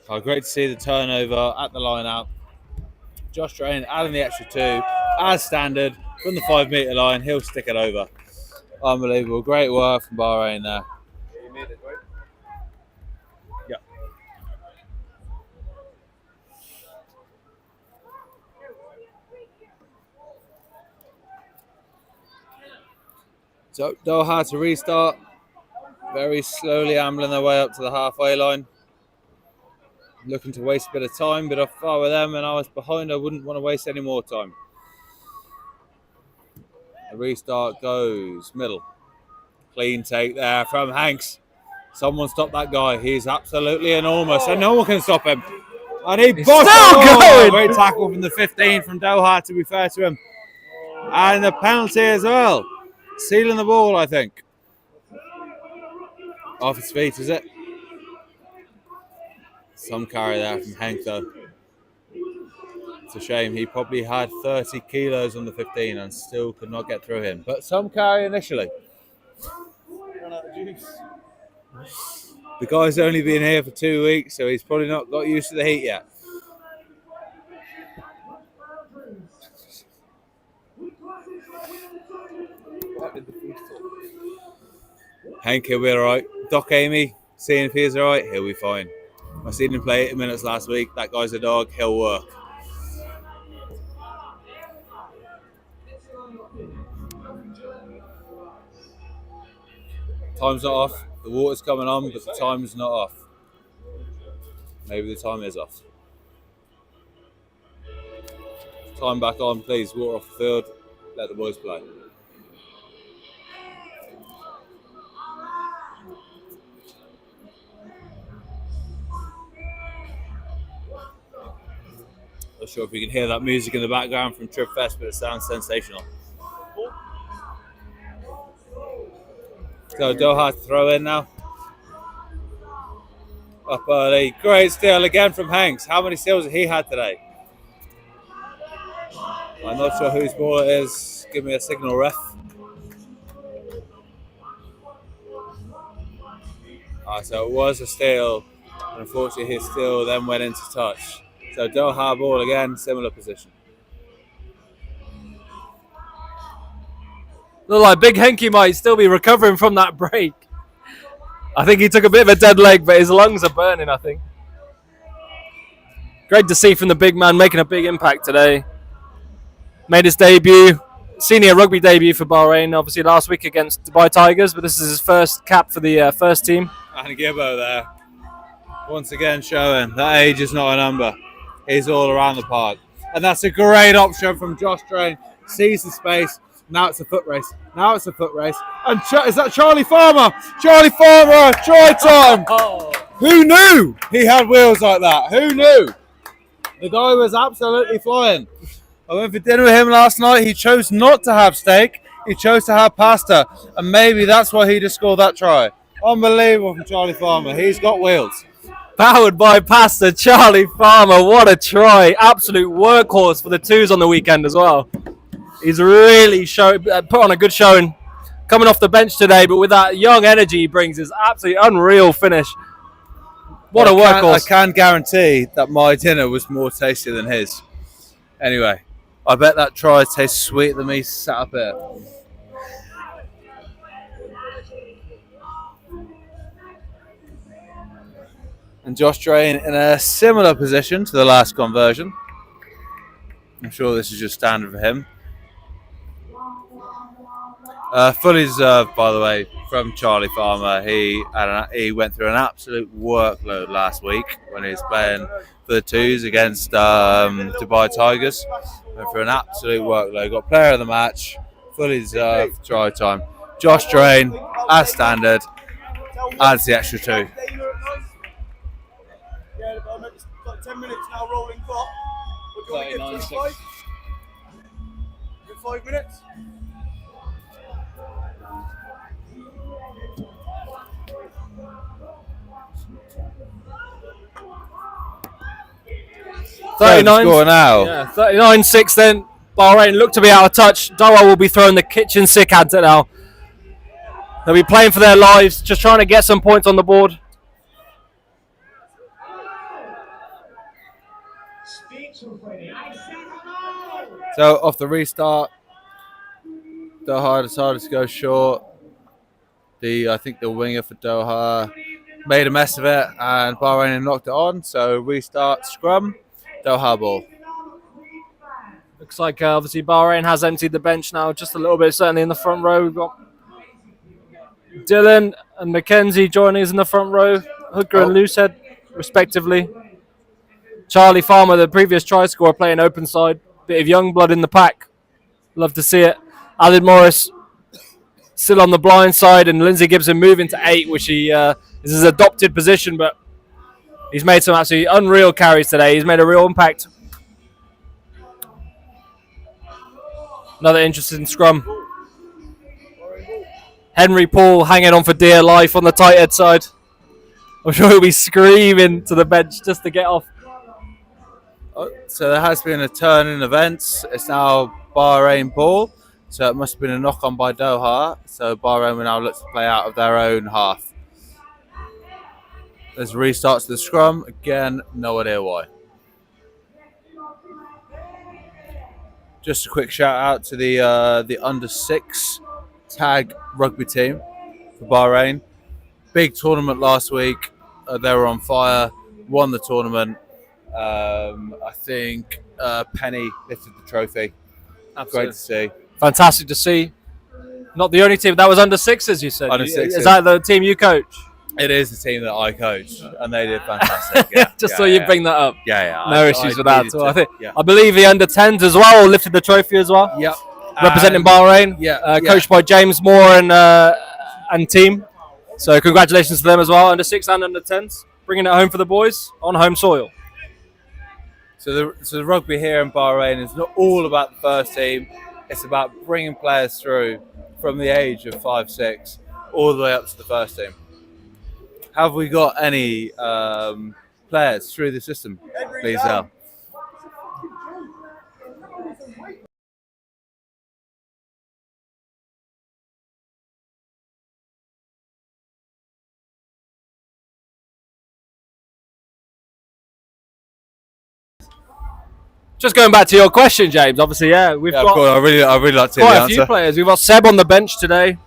the... great to see the turnover at the line out. Josh Drain adding the extra 2 as standard from the 5 metre line. He'll stick it over. Unbelievable. Great work from Bahrain there. You made it, right? Yep. So Doha to restart. Very slowly ambling their way up to the halfway line. Looking to waste a bit of time, but if I were them and I was behind, I wouldn't want to waste any more time. The restart goes middle. Clean take there from Hanks. Someone stop that guy. He's absolutely enormous, and no one can stop him. And he bossed it. Great tackle from the 15 from Doha, to be fair to him. And the penalty as well. Sealing the ball, I think. Off his feet, is it? Some carry there from Hank, though. It's a shame. He probably had 30 kilos on the 15 and still could not get through him. But some carry initially. The guy's only been here for 2 weeks, so he's probably not got used to the heat yet. Hank, he'll be all right. Doc Amy, seeing if he's all right, he'll be fine. I seen him play 8 minutes last week. That guy's a dog. He'll work. Time's not off. The water's coming on, but the time's not off. Maybe the time is off. Time back on, please. Water off the field. Let the boys play. Not sure if you can hear that music in the background from Trip Fest, but it sounds sensational. So Doha to throw in now. Up early. Great steal again from Hanks. How many steals has he had today? I'm not sure whose ball it is. Give me a signal, ref. So it was a steal. Unfortunately, his steal then went into touch. So Doha ball again, similar position. Look like Big Henky might still be recovering from that break. I think he took a bit of a dead leg, but his lungs are burning, I think. Great to see from the big man making a big impact today. Made his debut, senior rugby debut for Bahrain, obviously last week against Dubai Tigers, but this is his first cap for the first team. And Gibbo there. Once again showing that age is not a number. He's all around the park. And that's a great option from Josh Drain. Sees the space. Now it's a foot race. And is that Charlie Farmer? Charlie Farmer, try time. Who knew he had wheels like that? Who knew? The guy was absolutely flying. I went for dinner with him last night. He chose not to have steak. He chose to have pasta. And maybe that's why he just scored that try. Unbelievable from Charlie Farmer. He's got wheels. Powered by Pasta, Charlie Farmer. What a try. Absolute workhorse for the twos on the weekend as well. He's really put on a good showing. Coming off the bench today, but with that young energy he brings, is absolutely unreal finish. What a workhorse. I can guarantee that my dinner was more tasty than his. Anyway, I bet that try tastes sweeter than me sat up here. And Josh Drain in a similar position to the last conversion. I'm sure this is just standard for him. Fully deserved, by the way, from Charlie Farmer. He went through an absolute workload last week when he was playing for the twos against Dubai Tigers. Went through an absolute workload. Got player of the match. Fully deserved try time. Josh Drain, as standard, adds the extra two. Yeah, it's like 10 minutes now rolling clock. What do you want to give? 25? 5 minutes? Score now. Yeah, 39-6 then. Bahrain look to be out of touch. Doha will be throwing the kitchen sick at it now. They'll be playing for their lives, just trying to get some points on the board. So off the restart, Doha decided to go short. I think the winger for Doha made a mess of it, and Bahrain knocked it on. So restart, scrum, Doha ball. Looks like obviously Bahrain has emptied the bench now just a little bit, certainly in the front row. We've got Dylan and Mackenzie joining us in the front row, Hooker and Loosehead respectively. Charlie Farmer, the previous try scorer, playing open side. Bit of young blood in the pack. Love to see it. Alan Morris still on the blind side, and Lindsay Gibson moving to 8, which is his adopted position, but he's made some absolutely unreal carries today. He's made a real impact. Another interesting scrum. Henry Paul hanging on for dear life on the tight head side. I'm sure he'll be screaming to the bench just to get off. So there has been a turn in events. It's now Bahrain ball. So it must have been a knock on by Doha. So Bahrain will now look to play out of their own half. There's restarts to the scrum. Again, no idea why. Just a quick shout out to the under 6 tag rugby team for Bahrain. Big tournament last week. They were on fire. Won the tournament. I think Penny lifted the trophy. Absolutely. Great to see. Fantastic to see. Not the only team. That was under 6s, you said. Under 6s. Is that the team you coach? It is the team that I coach, and they did fantastic. Yeah, Just so you bring that up. Yeah. No issues with that. So needed I believe the under 10s as well lifted the trophy as well. Yep. Representing Bahrain. Coached by James Moore and team. So congratulations to them as well. Under 6 and under 10s. Bringing it home for the boys on home soil. So the rugby here in Bahrain is not all about the first team. It's about bringing players through from the age of 5, 6 all the way up to the first team. Have we got any players through the system, please, Al? Just going back to your question, James. Obviously, we've got Of course, I really like to hear quite the a answer. few players. We've got Seb on the bench today.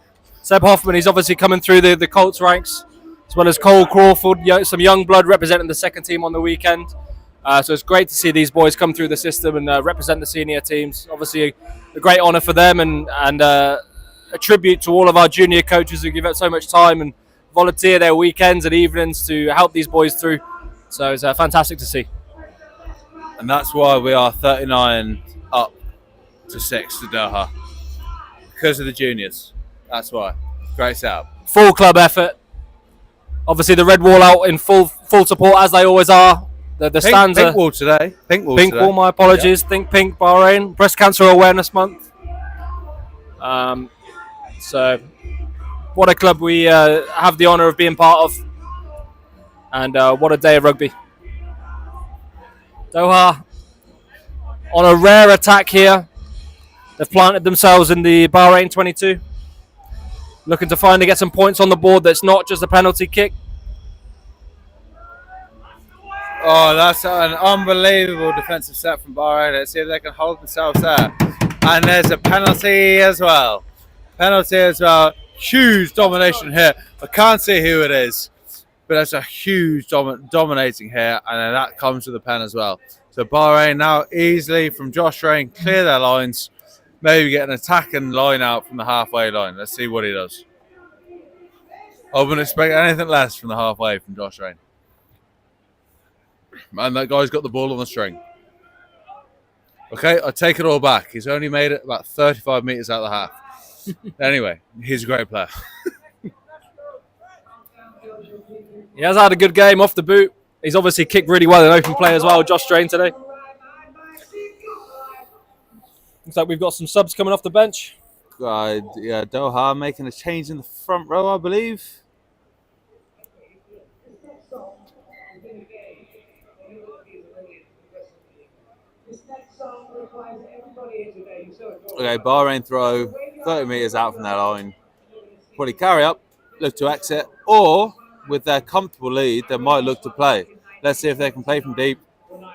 Seb Hoffman, he's obviously coming through the Colts ranks, as well as Cole Crawford, some young blood representing the second team on the weekend. So it's great to see these boys come through the system and represent the senior teams. Obviously, a great honour for them and a tribute to all of our junior coaches who give up so much time and volunteer their weekends and evenings to help these boys through. So it's fantastic to see. And that's why we are 39 up to 6 to Doha. Because of the juniors. That's why. Great setup. Full club effort. Obviously, the red wall out in full support as they always are. The stands pink are wall today. Pink wall pink today. wall. My apologies. Think Pink Bahrain. Breast Cancer Awareness Month. So, what a club we have the honour of being part of, and what a day of rugby. Doha on a rare attack here. They've planted themselves in the Bahrain 22. Looking to finally get some points on the board that's not just a penalty kick. Oh, that's an unbelievable defensive set from Bahrain. Let's see if they can hold themselves there. And there's a penalty as well. Huge domination here. I can't see who it is, but that's a huge dominating here, and then that comes with the pen as well. So Bahrain now easily from Josh Rain clear their lines, maybe get an attacking line out from the halfway line. Let's see what he does. I wouldn't expect anything less from the halfway from Josh Rain. Man, that guy's got the ball on the string. Okay, I take it all back. He's only made it about 35 metres out of the half. Anyway, he's a great player. He has had a good game off the boot. He's obviously kicked really well in open play as well, Josh Strain today. Looks like we've got some subs coming off the bench. Doha making a change in the front row, I believe. Okay, Bahrain throw 30 metres out from their line. Probably carry up, look to exit, or with their comfortable lead, they might look to play. Let's see if they can play from deep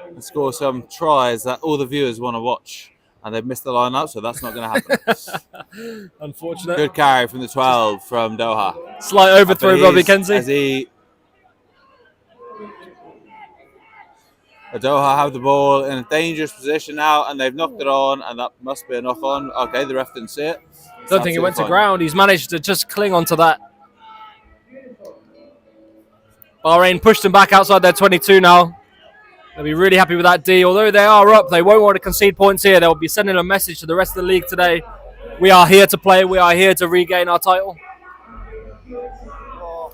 and score some tries that all the viewers want to watch. And they've missed the line up, so that's not going to happen. Unfortunate. Good carry from the 12 from Doha. Slight overthrow, Robbie Kenzie. Doha have the ball in a dangerous position now, and they've knocked it on, and that must be a knock on. Okay, the ref didn't see it. Don't think it went to ground. He's managed to just cling onto that. Bahrain pushed them back outside their 22 now. They'll be really happy with that D. Although they are up, they won't want to concede points here. They'll be sending a message to the rest of the league today. We are here to play. We are here to regain our title.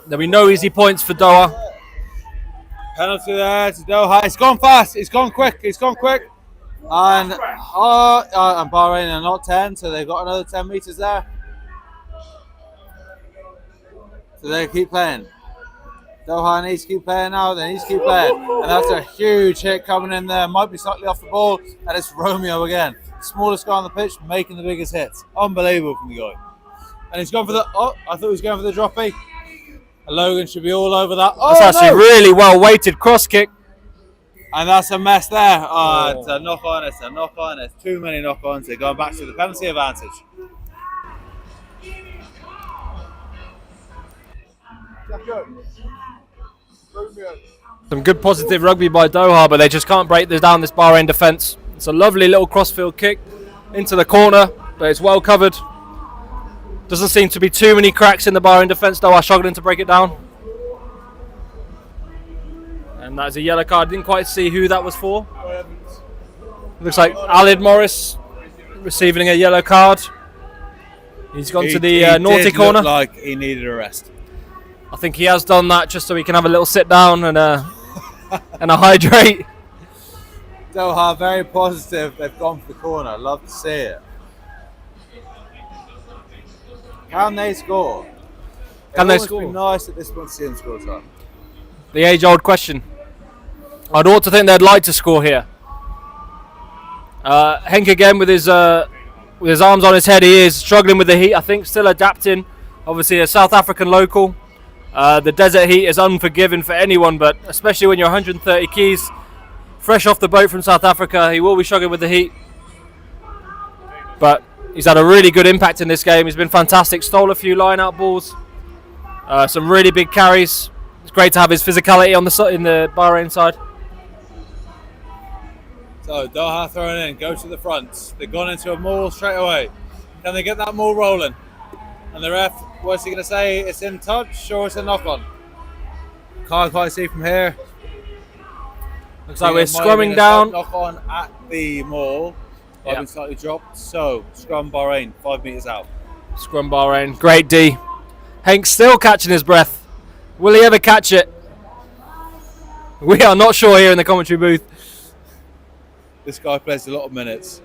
There'll be no easy points for Doha. Penalty there to Doha. It's gone fast. It's gone quick. And Bahrain are not 10, so they've got another 10 metres there. So they keep playing. Doha needs to keep playing now. They need to keep playing. And that's a huge hit coming in there. Might be slightly off the ball. And it's Romeo again. Smallest guy on the pitch, making the biggest hits. Unbelievable from the guy. And he's gone for the... Oh, I thought he was going for the droppy. And Logan should be all over that. Oh, that's actually really well-weighted cross kick. And that's a mess there. Oh, it's a knock-on. It's a knock-on. There's too many knock-ons. They're going back to the penalty advantage. Some good positive rugby by Doha, but they just can't break down this Bahrain defence. It's a lovely little crossfield kick into the corner, but it's well covered. Doesn't seem to be too many cracks in the Bahrain defence. Doha struggling to break it down. And that's a yellow card. Didn't quite see who that was for. Looks like Alid Morris receiving a yellow card. He's gone to the naughty did corner. Look like he needed a rest. I think he has done that just so he can have a little sit down and and hydrate. Doha very positive. They've gone for the corner. Love to see it. Can they score? Can they It would score? be nice at this point to see them score time. The age-old question. I'd ought to think they'd like to score here. Henk again with his arms on his head. He is struggling with the heat. I think still adapting. Obviously a South African local. The desert heat is unforgiving for anyone, but especially when you're 130 keys, fresh off the boat from South Africa, he will be struggling with the heat. But he's had a really good impact in this game. He's been fantastic. Stole a few line-out balls. Some really big carries. It's great to have his physicality on in the Bahrain side. So Doha throwing in, go to the front. They've gone into a maul straight away. Can they get that maul rolling? And the ref, what's he going to say? It's in touch or it's a knock on? Can't quite see from here. Looks like we're scrumming down. Knock on at the maul. I've been slightly dropped. So scrum Bahrain, 5 meters out. Scrum Bahrain. Great D. Henk still catching his breath. Will he ever catch it? We are not sure here in the commentary booth. This guy plays a lot of minutes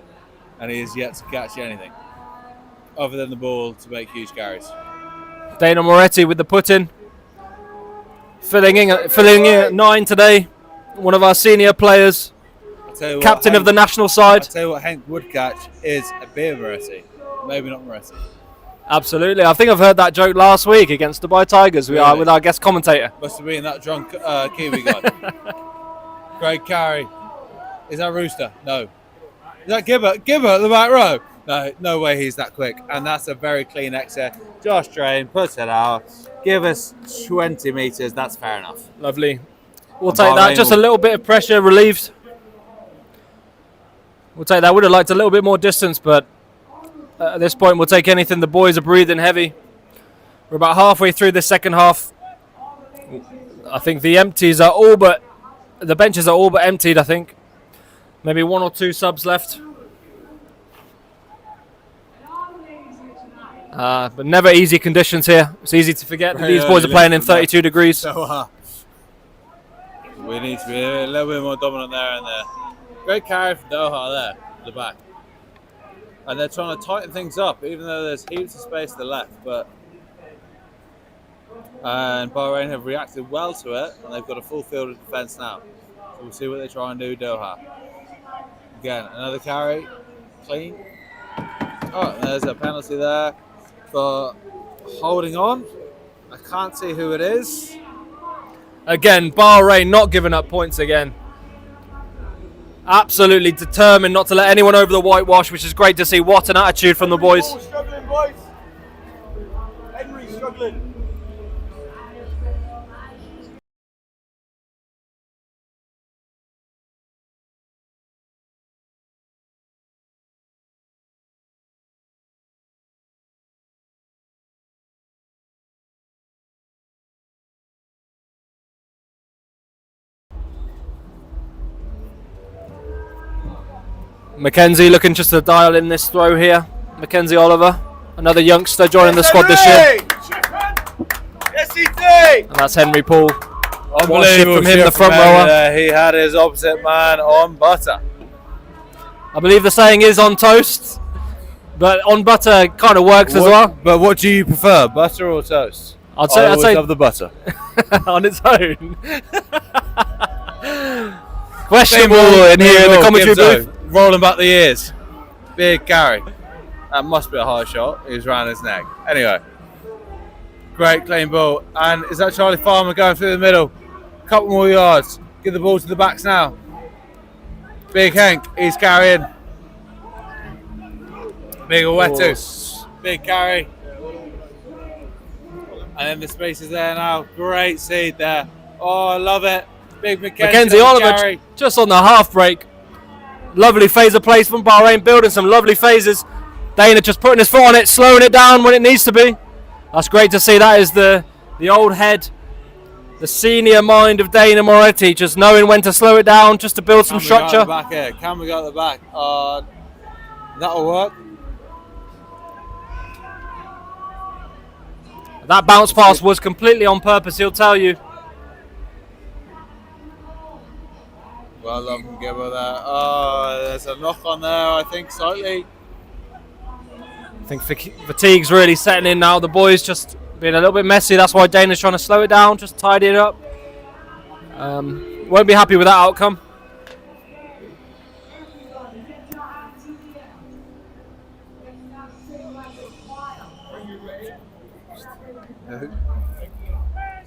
and he is yet to catch anything other than the ball to make huge carries. Dana Moretti with the put-in. Filling in at 9 today. One of our senior players. Captain of the national side. I'll tell you what Henk would catch is a beer Moretti. Maybe not Moretti. Absolutely. I think I've heard that joke last week against Dubai Tigers. We are with our guest commentator. Must have been that drunk Kiwi guy. Great carry. Is that Rooster? No. Is that Gibbert? Gibbert at the back row? No, no way he's that quick. And that's a very clean exit. Josh Drain puts it out. Give us 20 metres. That's fair enough. Lovely. We'll take that. Just a little bit of pressure relieved. We'll take that. Would have liked a little bit more distance, but at this point we'll take anything. The boys are breathing heavy. We're about halfway through the second half. I think the benches are all but emptied, I think. Maybe 1 or 2 subs left. But never easy conditions here. It's easy to forget that these boys are playing in 32 degrees. So, we need to be a little bit more dominant there and there. Great carry from Doha there, at the back. And they're trying to tighten things up, even though there's heaps of space to the left. And Bahrain have reacted well to it, and they've got a full field of defence now. So we'll see what they try and do, Doha. Again, another carry, clean. Oh, and there's a penalty there for holding on. I can't see who it is. Again, Bahrain not giving up points again. Absolutely determined not to let anyone over the whitewash, which is great to see. What an attitude from the boys. Struggling, boys. Henry struggling. Mackenzie looking just to dial in this throw here. Mackenzie Oliver, another youngster joining the squad this year. And that's Henry Paul. What a shift from him, the front rower. He had his opposite man on butter. I believe the saying is on toast, but on butter kind of works as well. But what do you prefer, butter or toast? I'd say love the butter. on its own. Questionable in here in the commentary booth. Rolling back the ears. Big carry. That must be a high shot. He was around his neck. Anyway. Great clean ball. And is that Charlie Farmer going through the middle? Couple more yards. Give the ball to the backs now. Big Henk. He's carrying. Big Owetu. Big carry. And then the space is there now. Great seed there. Oh, I love it. Big Mackenzie Oliver just on the half break. Lovely phaser plays from Bahrain, building some lovely phases. Dana just putting his foot on it, slowing it down when it needs to be. That's great to see. That is the old head The senior mind of Dana Moretti, just knowing when to slow it down, just to build some structure. Back here. Can we go at the back? That'll work. That bounce pass was completely on purpose, he'll tell you. Well done from Gibber there. Oh, there's a knock on there, I think, slightly. I think fatigue's really setting in now. The boys just being a little bit messy. That's why Dana's trying to slow it down, just tidy it up. Won't be happy with that outcome.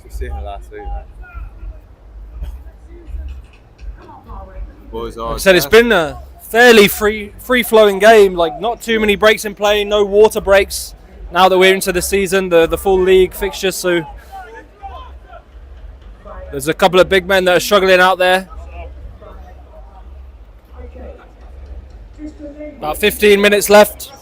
Just seen it last week, man. Boys are. Like I said, it's been a fairly free-flowing game. Like not too many breaks in play, no water breaks. Now that we're into the season, the full league fixtures, so there's a couple of big men that are struggling out there. About 15 minutes left.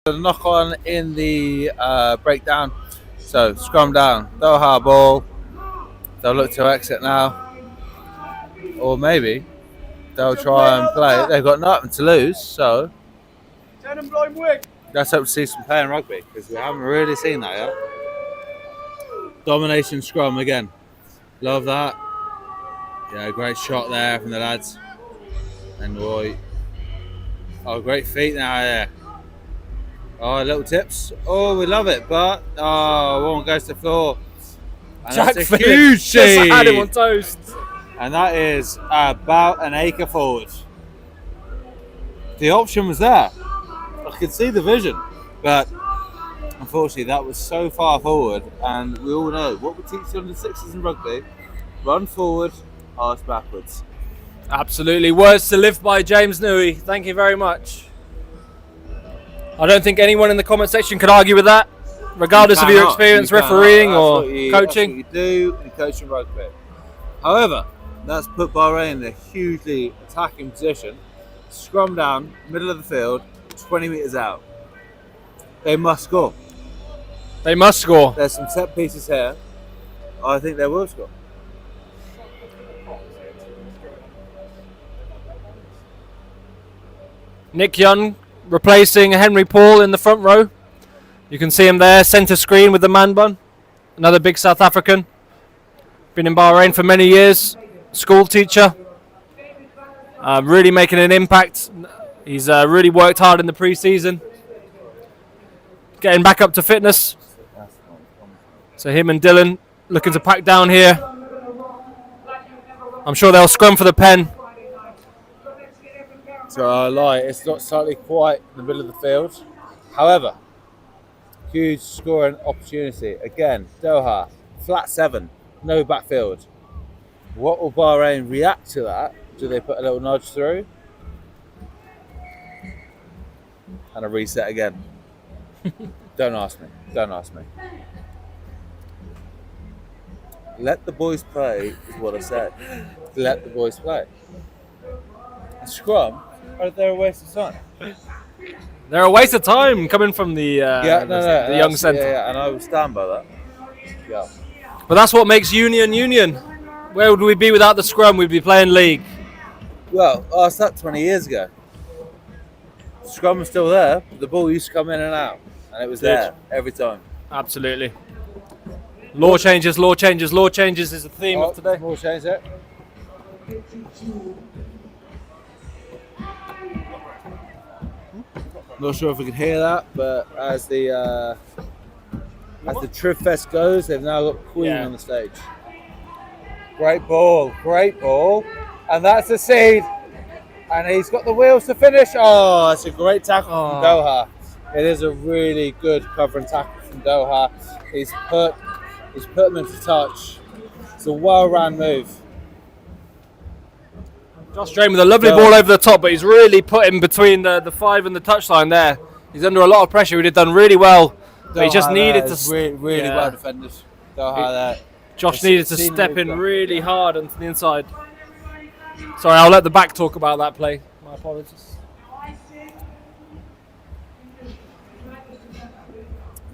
The knock on in the breakdown. So scrum down, Doha ball. They'll look to exit now, or maybe they'll try and play. They've got nothing to lose, so let's hope to see some playing rugby because we haven't really seen that yet. Domination scrum again. Love that. Yeah, great shot there from the lads. And Roy. Oh, great feet now there. Oh, little tips. Oh, we love it, but one goes to the floor. And Jack that's a Phillips huge just had him shade. on toast. And that is about an acre forward. The option was there. I could see the vision, but unfortunately that was so far forward, and we all know what we teach under sixes in rugby: run forward, arch backwards. Absolutely. Words to live by, James Newey. Thank you very much. I don't think anyone in the comment section could argue with that, regardless of your experience refereeing or coaching. That's what you do in coaching rugby. However, that's put Bahrain in a hugely attacking position. Scrum down, middle of the field, 20 metres out. They must score. They must score. There's some set pieces here. I think they will score. Nick Young replacing Henry Paul in the front row. You can see him there, centre screen with the man bun. Another big South African. Been in Bahrain for many years. School teacher. Really making an impact. He's really worked hard in the pre-season. Getting back up to fitness. So him and Dylan looking to pack down here. I'm sure they'll scrum for the pen. So I lie, it's not slightly quite in the middle of the field. However, huge scoring opportunity. Again, Doha, flat 7, no backfield. What will Bahrain react to that? Do they put a little nudge through? And a reset again. Don't ask me. Don't ask me. Let the boys play is what I said. Let the boys play. Scrum, they're a waste of time. They're a waste of time coming from the young centre. Yeah, and I will stand by that. Yeah. But that's what makes Union Union. Where would we be without the scrum? We'd be playing league. Well, I asked that 20 years ago. Scrum was still there, but the ball used to come in and out, and it was there every time. Absolutely. Law changes, law changes, law changes is the theme of today. Law change it. Not sure if we can hear that, but as the As the Triv Fest goes, they've now got Queen Yeah. on the stage. Great ball. And that's the seed. And he's got the wheels to finish. Oh, that's a great tackle from Doha. It is a really good covering tackle from Doha. He's put him into touch. It's a well-ran move. Josh Drain with a lovely ball over the top, but he's really put him between the 5 and the touchline there. He's under a lot of pressure. He'd have done really well, but he just needed to... Really well defended. Doha there. Josh needed to step in really hard onto the inside. Sorry, I'll let the back talk about that play. My apologies.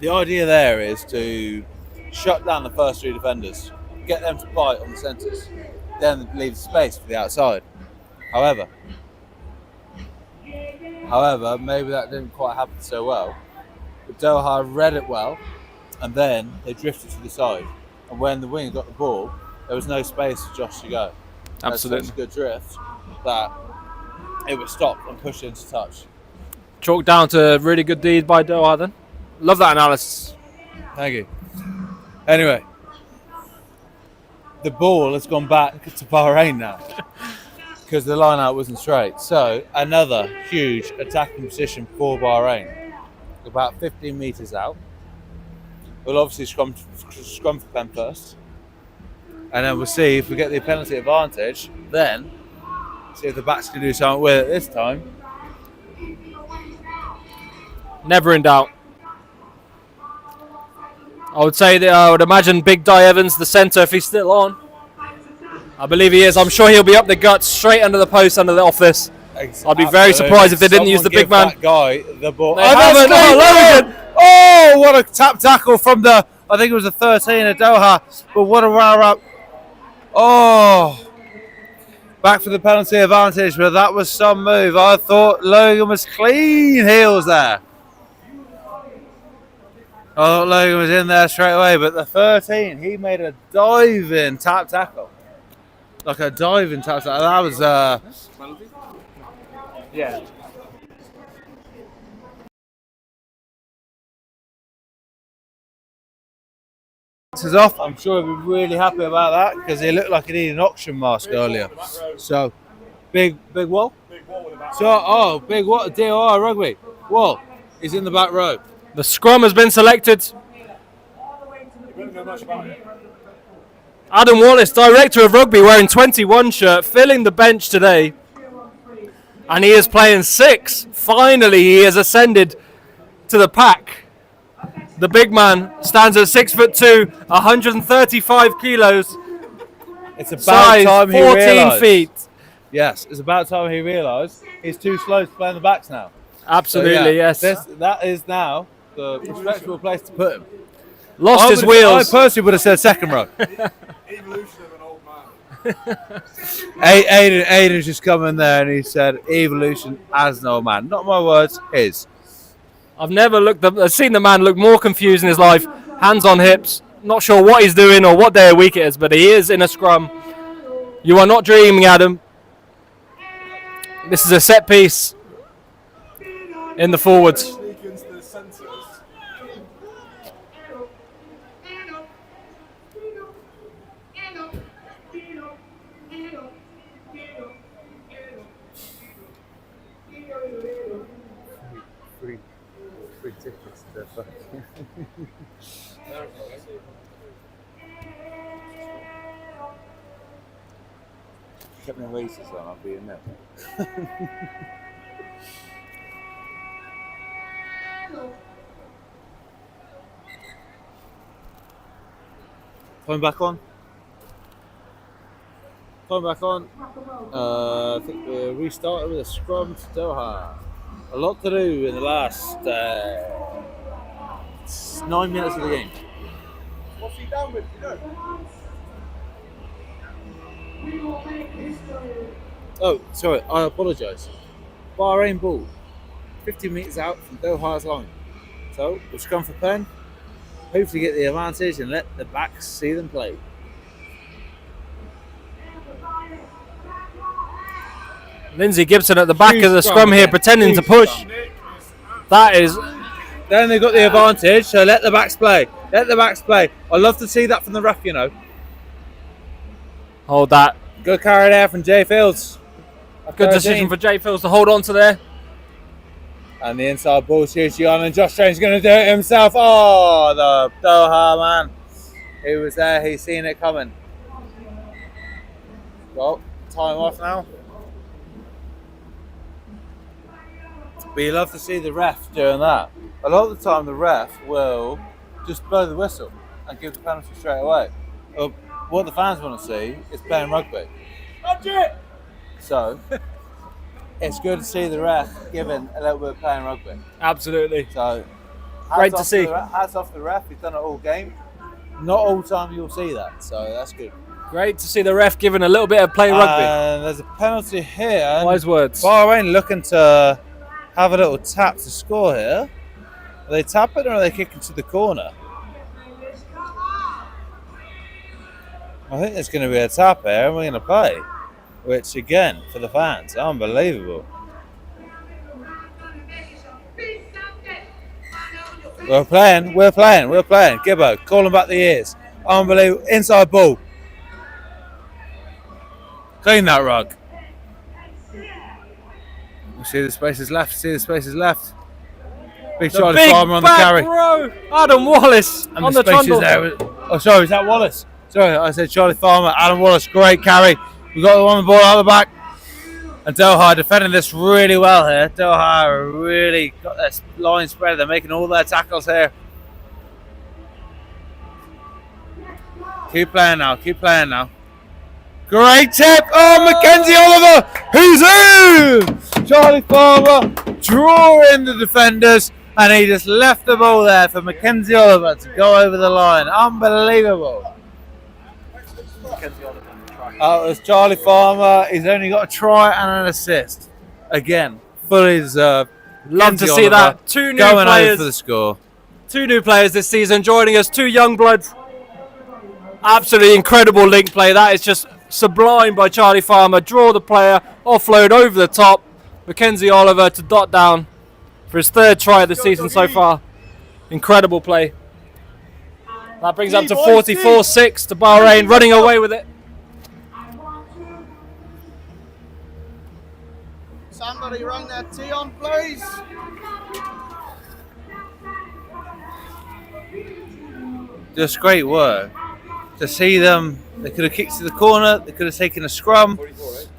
The idea there is to shut down the first 3 defenders, get them to bite on the centres, then leave space for the outside. However, maybe that didn't quite happen so well. But Doha read it well, and then they drifted to the side. And when the winger got the ball, there was no space for Josh to go. Absolutely. Such a good drift that it was stopped and pushed into touch. Chalk down to a really good deed by Doha then. Love that analysis. Thank you. Anyway, the ball has gone back to Bahrain now because the line out wasn't straight. So another huge attacking position for Bahrain, about 15 metres out. We'll obviously scrum for pen first, and then we'll see if we get the penalty advantage. Then see if the backs can do something with it this time. Never in doubt. I would say that I would imagine Big Di Evans, the centre, if he's still on. I believe he is. I'm sure he'll be up the guts, straight under the post, under the office. I'd be very surprised if they didn't use the big man. That guy the ball. They haven't. Logan! Oh, what a tap tackle from I think it was a 13 at Doha. But what a row up. Oh. Back for the penalty advantage, but that was some move. I thought Logan was clean heels there. I thought Logan was in there straight away, but the 13, he made a diving tap tackle. Like a diving tap tackle. That was yeah. This is off. I'm sure he'll be really happy about that because he looked like he needed an oxygen mask earlier. So, big wall. So, big wall. DOR rugby. Wall. He's in the back row. The scrum has been selected. Adam Wallace, director of rugby, wearing 21 shirt, filling the bench today. And he is playing 6. Finally, he has ascended to the pack. The big man stands at 6'2", 135 kilos. It's about size time he 14 realised. feet. Yes, it's about time he realised he's too slow to play in the backs now. Absolutely, yes. That is now the respectable place to put him. Lost his wheels. I personally would have said second row. Evolution of an old man. Aiden's just come in there and he said, evolution as an old man. Not my words, his. I've seen the man look more confused in his life. Hands on hips. Not sure what he's doing or what day of week it is, but he is in a scrum. You are not dreaming, Adam. This is a set piece in the forwards. Sneak into the centres. Free tickets to the Kept my races on, I'll be in there. Time back on. I think we're restarting with a scrum to Doha. A lot to do in the last 9 minutes of the game. What's he down with? You know? Oh, sorry, I apologise. Bahrain ball, 50 metres out from Doha's line. So we'll scrum for pen, hopefully get the advantage and let the backs see them play. Lindsay Gibson at the back of the scrum here, pretending to push. That is... Then they've got the advantage, so let the backs play. Let the backs play. I love to see that from the ref, you know. Hold that. Good carry there from Jay Fields. Good decision for Jay Fields to hold on to there. And the inside ball seriously on, and Josh James going to do it himself. Oh, the Doha man. He was there, he's seen it coming. Well, time off now. But you love to see the ref doing that. A lot of the time the ref will just blow the whistle and give the penalty straight away. Well, what the fans want to see is playing rugby. So, it's good to see the ref giving a little bit of playing rugby. Absolutely. So, Great to see. Hats off the ref, he's done it all game. Not all the time you'll see that, so that's good. Great to see the ref giving a little bit of play rugby. And there's a penalty here. Wise words. Bahrain looking to have a little tap to score here. Are they tapping or are they kicking to the corner? I think there's going to be a tap here and we're going to play. Which again, for the fans, unbelievable. We're playing. Gibbo, calling back the ears. Unbelievable. Inside ball. Clean that rug. See the spaces left. Big Charlie Farmer on the carry. Row. Adam Wallace And on the the spaces trundle. there. Oh, sorry, is that Wallace? Sorry, I said Charlie Farmer. Adam Wallace, great carry. We've got the one ball out of the back. And Doha defending this really well here. Doha really got their line spread. They're making all their tackles here. Keep playing now. Great tip. Oh, Mackenzie Oliver. Who's in? Charlie Farmer drawing the defenders. And he just left the ball there for Mackenzie Oliver to go over the line. Unbelievable. It was Charlie Farmer. He's only got a try and an assist. Again, fully deserved. Love to see that. Two new going players. over for the score. Two new players this season joining us. Two young bloods. Absolutely incredible link play. That is just sublime by Charlie Farmer. Draw the player, offload over the top. Mackenzie Oliver to dot down for his third try of the season so far. Incredible play. That brings up to 44-6 to Bahrain, running away with it. Somebody run that tee on, please. Just great work. To see them, they could have kicked to the corner, they could have taken a scrum,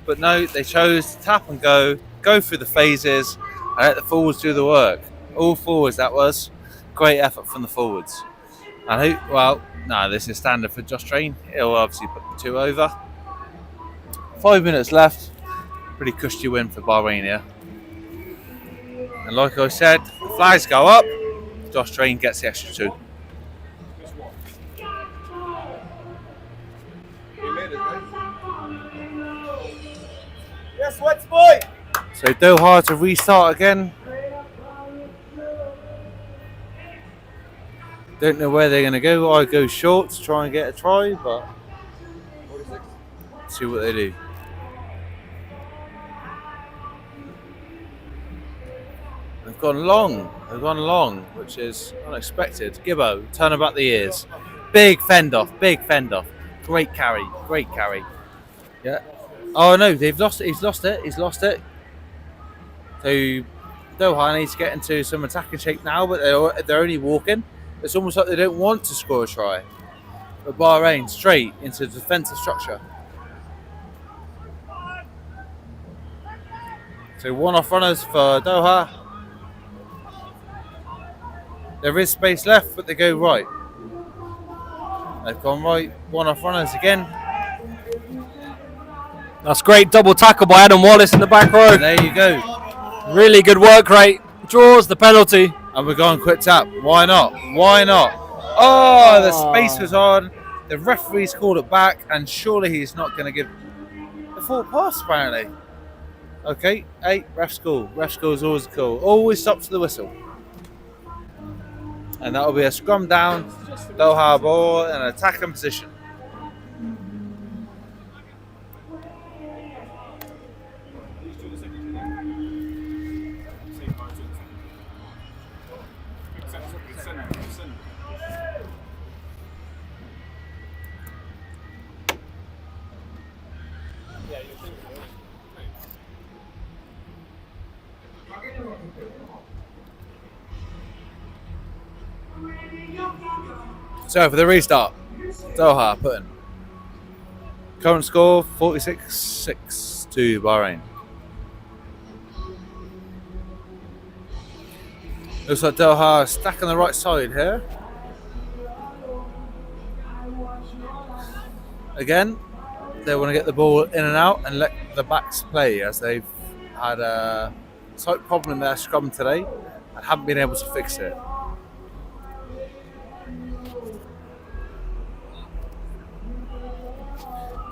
but no, they chose to tap and go through the phases and let the forwards do the work. All forwards, that was. Great effort from the forwards. And this is standard for Josh Train. He'll obviously put the two over. 5 minutes left. Pretty cushy win for Bahrain here. And like I said, the flags go up. Josh Train gets the extra two. Yes, let's boy. So Doha to restart again. Don't know where they're going to go. I go short to try and get a try, but see what they do. They've gone long, which is unexpected. Gibbo, turn about the ears. Big fend off. Great carry. Yeah. Oh no, they've lost it. He's lost it. So Doha needs to get into some attacking shape now, but they're only walking. It's almost like they don't want to score a try. But Bahrain straight into defensive structure. So one off runners for Doha. There is space left, but they go right. They've gone right. One off runners again. That's great double tackle by Adam Wallace in the back row. And there you go. Really good work rate. Draws the penalty. And we're going quick tap. Why not? Oh, the space was on. The referee's called it back, and surely he's not going to give the full pass, apparently. Okay, hey, ref's cool. Ref's cool is always cool. Always stop to the whistle. And that'll be a scrum down, Doha ball, and an attacking position. So for the restart, Doha put in. Current score 46-6 to Bahrain. Looks like Doha stack on the right side here. Again, they want to get the ball in and out and let the backs play, as they've had a slight problem in their scrum today and haven't been able to fix it.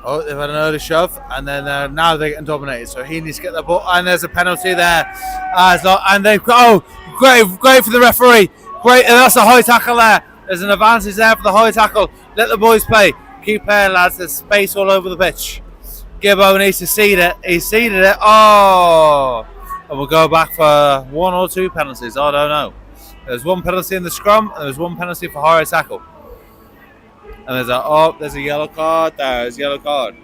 Oh, they've had an early shove, and then now they're getting dominated. So he needs to get the ball, and there's a penalty there. And they've got, great for the referee. Great, and that's a high tackle there. There's an advantage there for the high tackle. Let the boys play. Keep playing, lads. There's space all over the pitch. Gibbo needs to seed it. He seeded it. Oh! And we'll go back for 1 or 2 penalties. I don't know. There's 1 penalty in the scrum, and there's 1 penalty for high tackle. And there's a yellow card. There's a yellow card.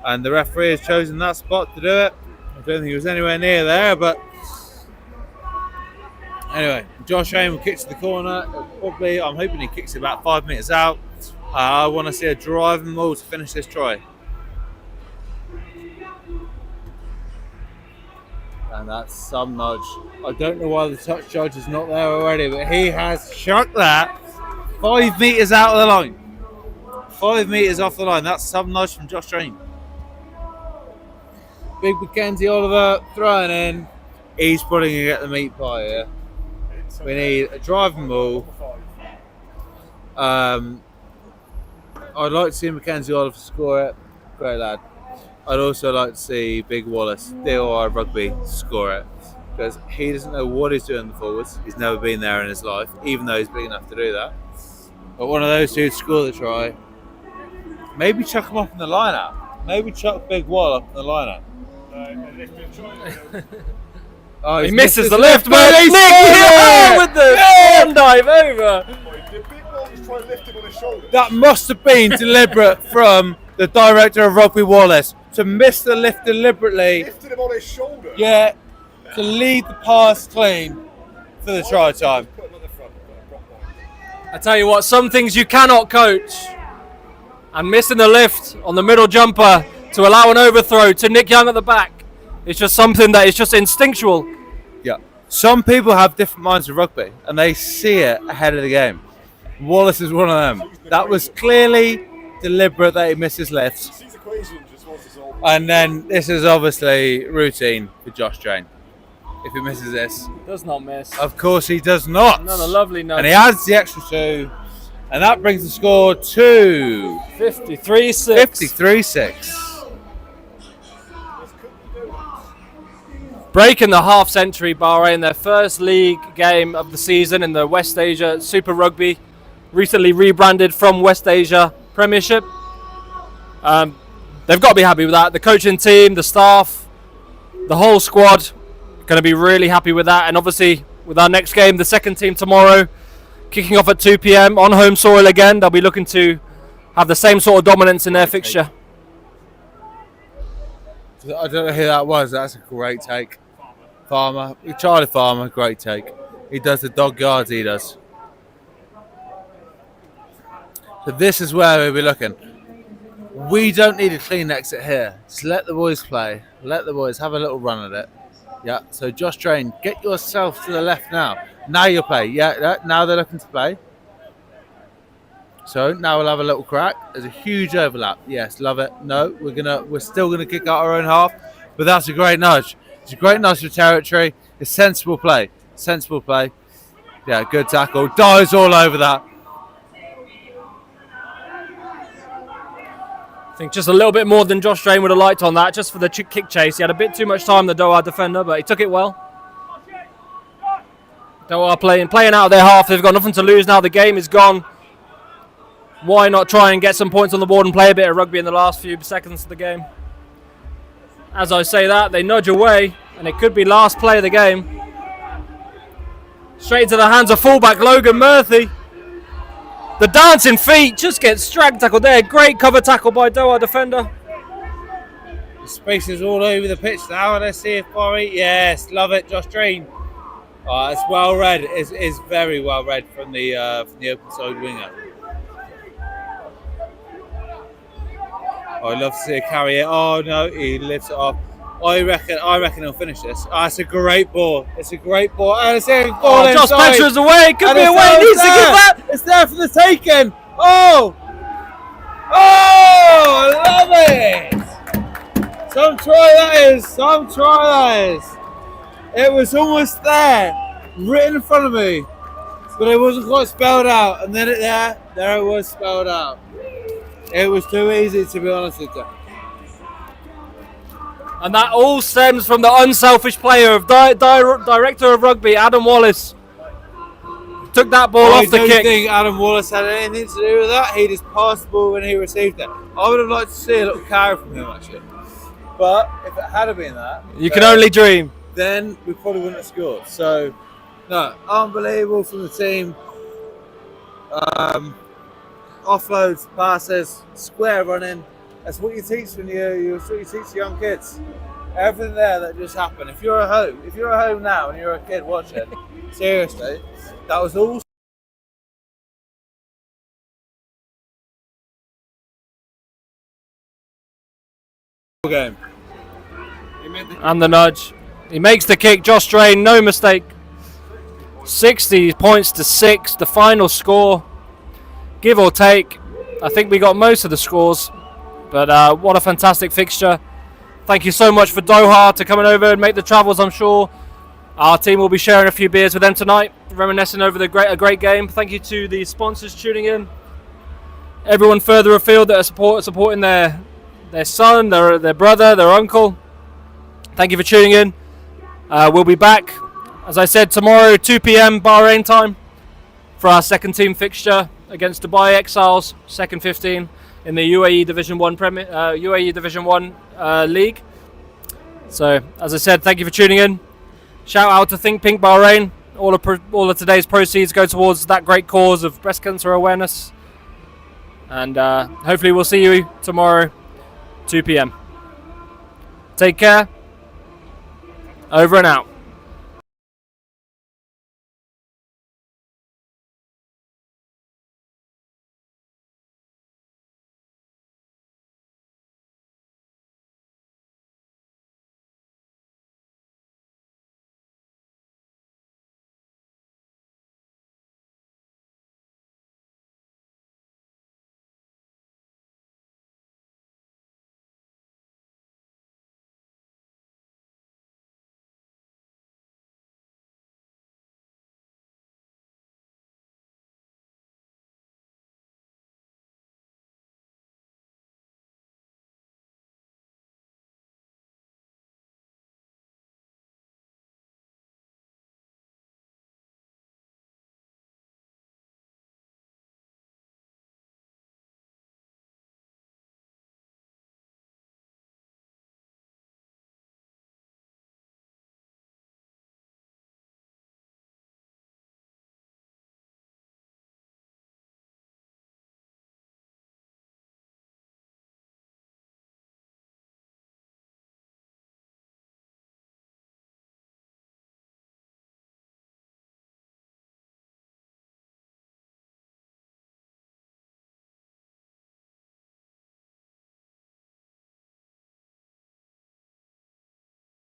And the referee has chosen that spot to do it. I don't think he was anywhere near there, but anyway, Josh Aim will kick to the corner. Probably, I'm hoping he kicks it about 5 metres out. I want to see a driving maul to finish this try. And that's some nudge. I don't know why the touch judge is not there already, but he has chucked that 5 metres out of the line. 5 metres off the line. That's some nudge from Josh Drain. Big Mackenzie Oliver throwing in. He's putting it at the meat pie here. We need a driving maul. I'd like to see Mackenzie Oliver score it. Great lad. I'd also like to see Big Wallace, DOR Rugby, score it. Because he doesn't know what he's doing in the forwards. He's never been there in his life, even though he's big enough to do that. But one of those two to score the try. Maybe chuck him up in the line-out. Maybe chuck Big Wall up in the line-out. Oh, he misses the lift, but Nick with the swan dive over. That must have been deliberate from the director of Rugby, Wallace, to miss the lift deliberately. Lifted him on his shoulder. Yeah, to lead the pass clean for the try time. I tell you what, some things you cannot coach. And missing the lift on the middle jumper to allow an overthrow to Nick Young at the back. It's just something that is just instinctual. Yeah. Some people have different minds of rugby and they see it ahead of the game. Wallace is one of them. That was clearly deliberate that he missed his lifts. And then this is obviously routine for Josh Drain. If he misses this. Does not miss. Of course he does not. Another lovely nudge. And he adds the extra 2. And that brings the score to 53-6. 53-6. Breaking the half century, Bahrain, their first league game of the season in the West Asia Super Rugby, recently rebranded from West Asia Premiership. They've got to be happy with that. The coaching team, the staff, the whole squad, going to be really happy with that. And obviously, with our next game, the second team tomorrow, kicking off at 2 p.m. on home soil again, they'll be looking to have the same sort of dominance in their fixture. I don't know who that was. That's a great take. Farmer, Charlie Farmer, great take. He does the dog yards, he does. So this is where we'll be looking. We don't need a clean exit here. Just let the boys play. Let the boys have a little run at it. Yeah, so Josh Drain, get yourself to the left now. Now you'll play. Yeah, now they're looking to play. So now we'll have a little crack. There's a huge overlap. Yes, love it. No, we're still gonna kick out our own half, but that's a great nudge. It's a great nudge for territory. It's sensible play. Sensible play. Yeah, good tackle. Dives all over that. I think just a little bit more than Josh Drain would have liked on that, just for the kick chase. He had a bit too much time, the Doha defender, but he took it well. Doha playing out of their half. They've got nothing to lose now. The game is gone. Why not try and get some points on the board and play a bit of rugby in the last few seconds of the game? As I say that, they nudge away, and it could be last play of the game. Straight into the hands of fullback Logan Murphy. The dancing feet just gets drag tackled there. Great cover tackle by Doha defender. Spaces all over the pitch now. Let's see if Bahrain. Yes, love it, Josh Drain. It's well read. It's very well read from the open side winger. I'd love to see a carry it. Oh no, he lifts it off. I reckon he'll finish this. It's a great ball. It's a great ball. And it's in ball Josh inside. Spencer's away. Could And be it's away. there, Needs to give that. It's there for the taking. Oh, I love it. Some try that is. It was almost there, written in front of me, but it wasn't quite spelled out. And then there it was spelled out. It was too easy, to be honest with you. And that all stems from the unselfish player of director of rugby, Adam Wallace. Took that ball I off the don't kick. think Adam Wallace had anything to do with that. He just passed the ball when he received it. I would have liked to see a little carry from him, actually. But if it had been that, You can only dream. then we probably wouldn't have scored. So, no, unbelievable from the team. Offloads, passes, square running. That's what you teach when you teach young kids. Everything there that just happened. If you're at home now and you're a kid watching, seriously, that was all. Game. And the nudge. He makes the kick. Josh Drain, no mistake. 60 points to 6. The final score, give or take. I think we got most of the scores. But what a fantastic fixture. Thank you so much for Doha to coming over and make the travels. I'm sure our team will be sharing a few beers with them tonight, reminiscing over a great game. Thank you to the sponsors tuning in. Everyone further afield that are supporting their son, their brother, their uncle. Thank you for tuning in. We'll be back, as I said, tomorrow 2 p.m. Bahrain time for our second team fixture against Dubai Exiles, second 15 in the UAE Division 1 UAE Division 1 league. So, as I said, thank you for tuning in. Shout out to Think Pink Bahrain. All of today's proceeds go towards that great cause of breast cancer awareness. And hopefully we'll see you tomorrow, 2 p.m. Take care. Over and out.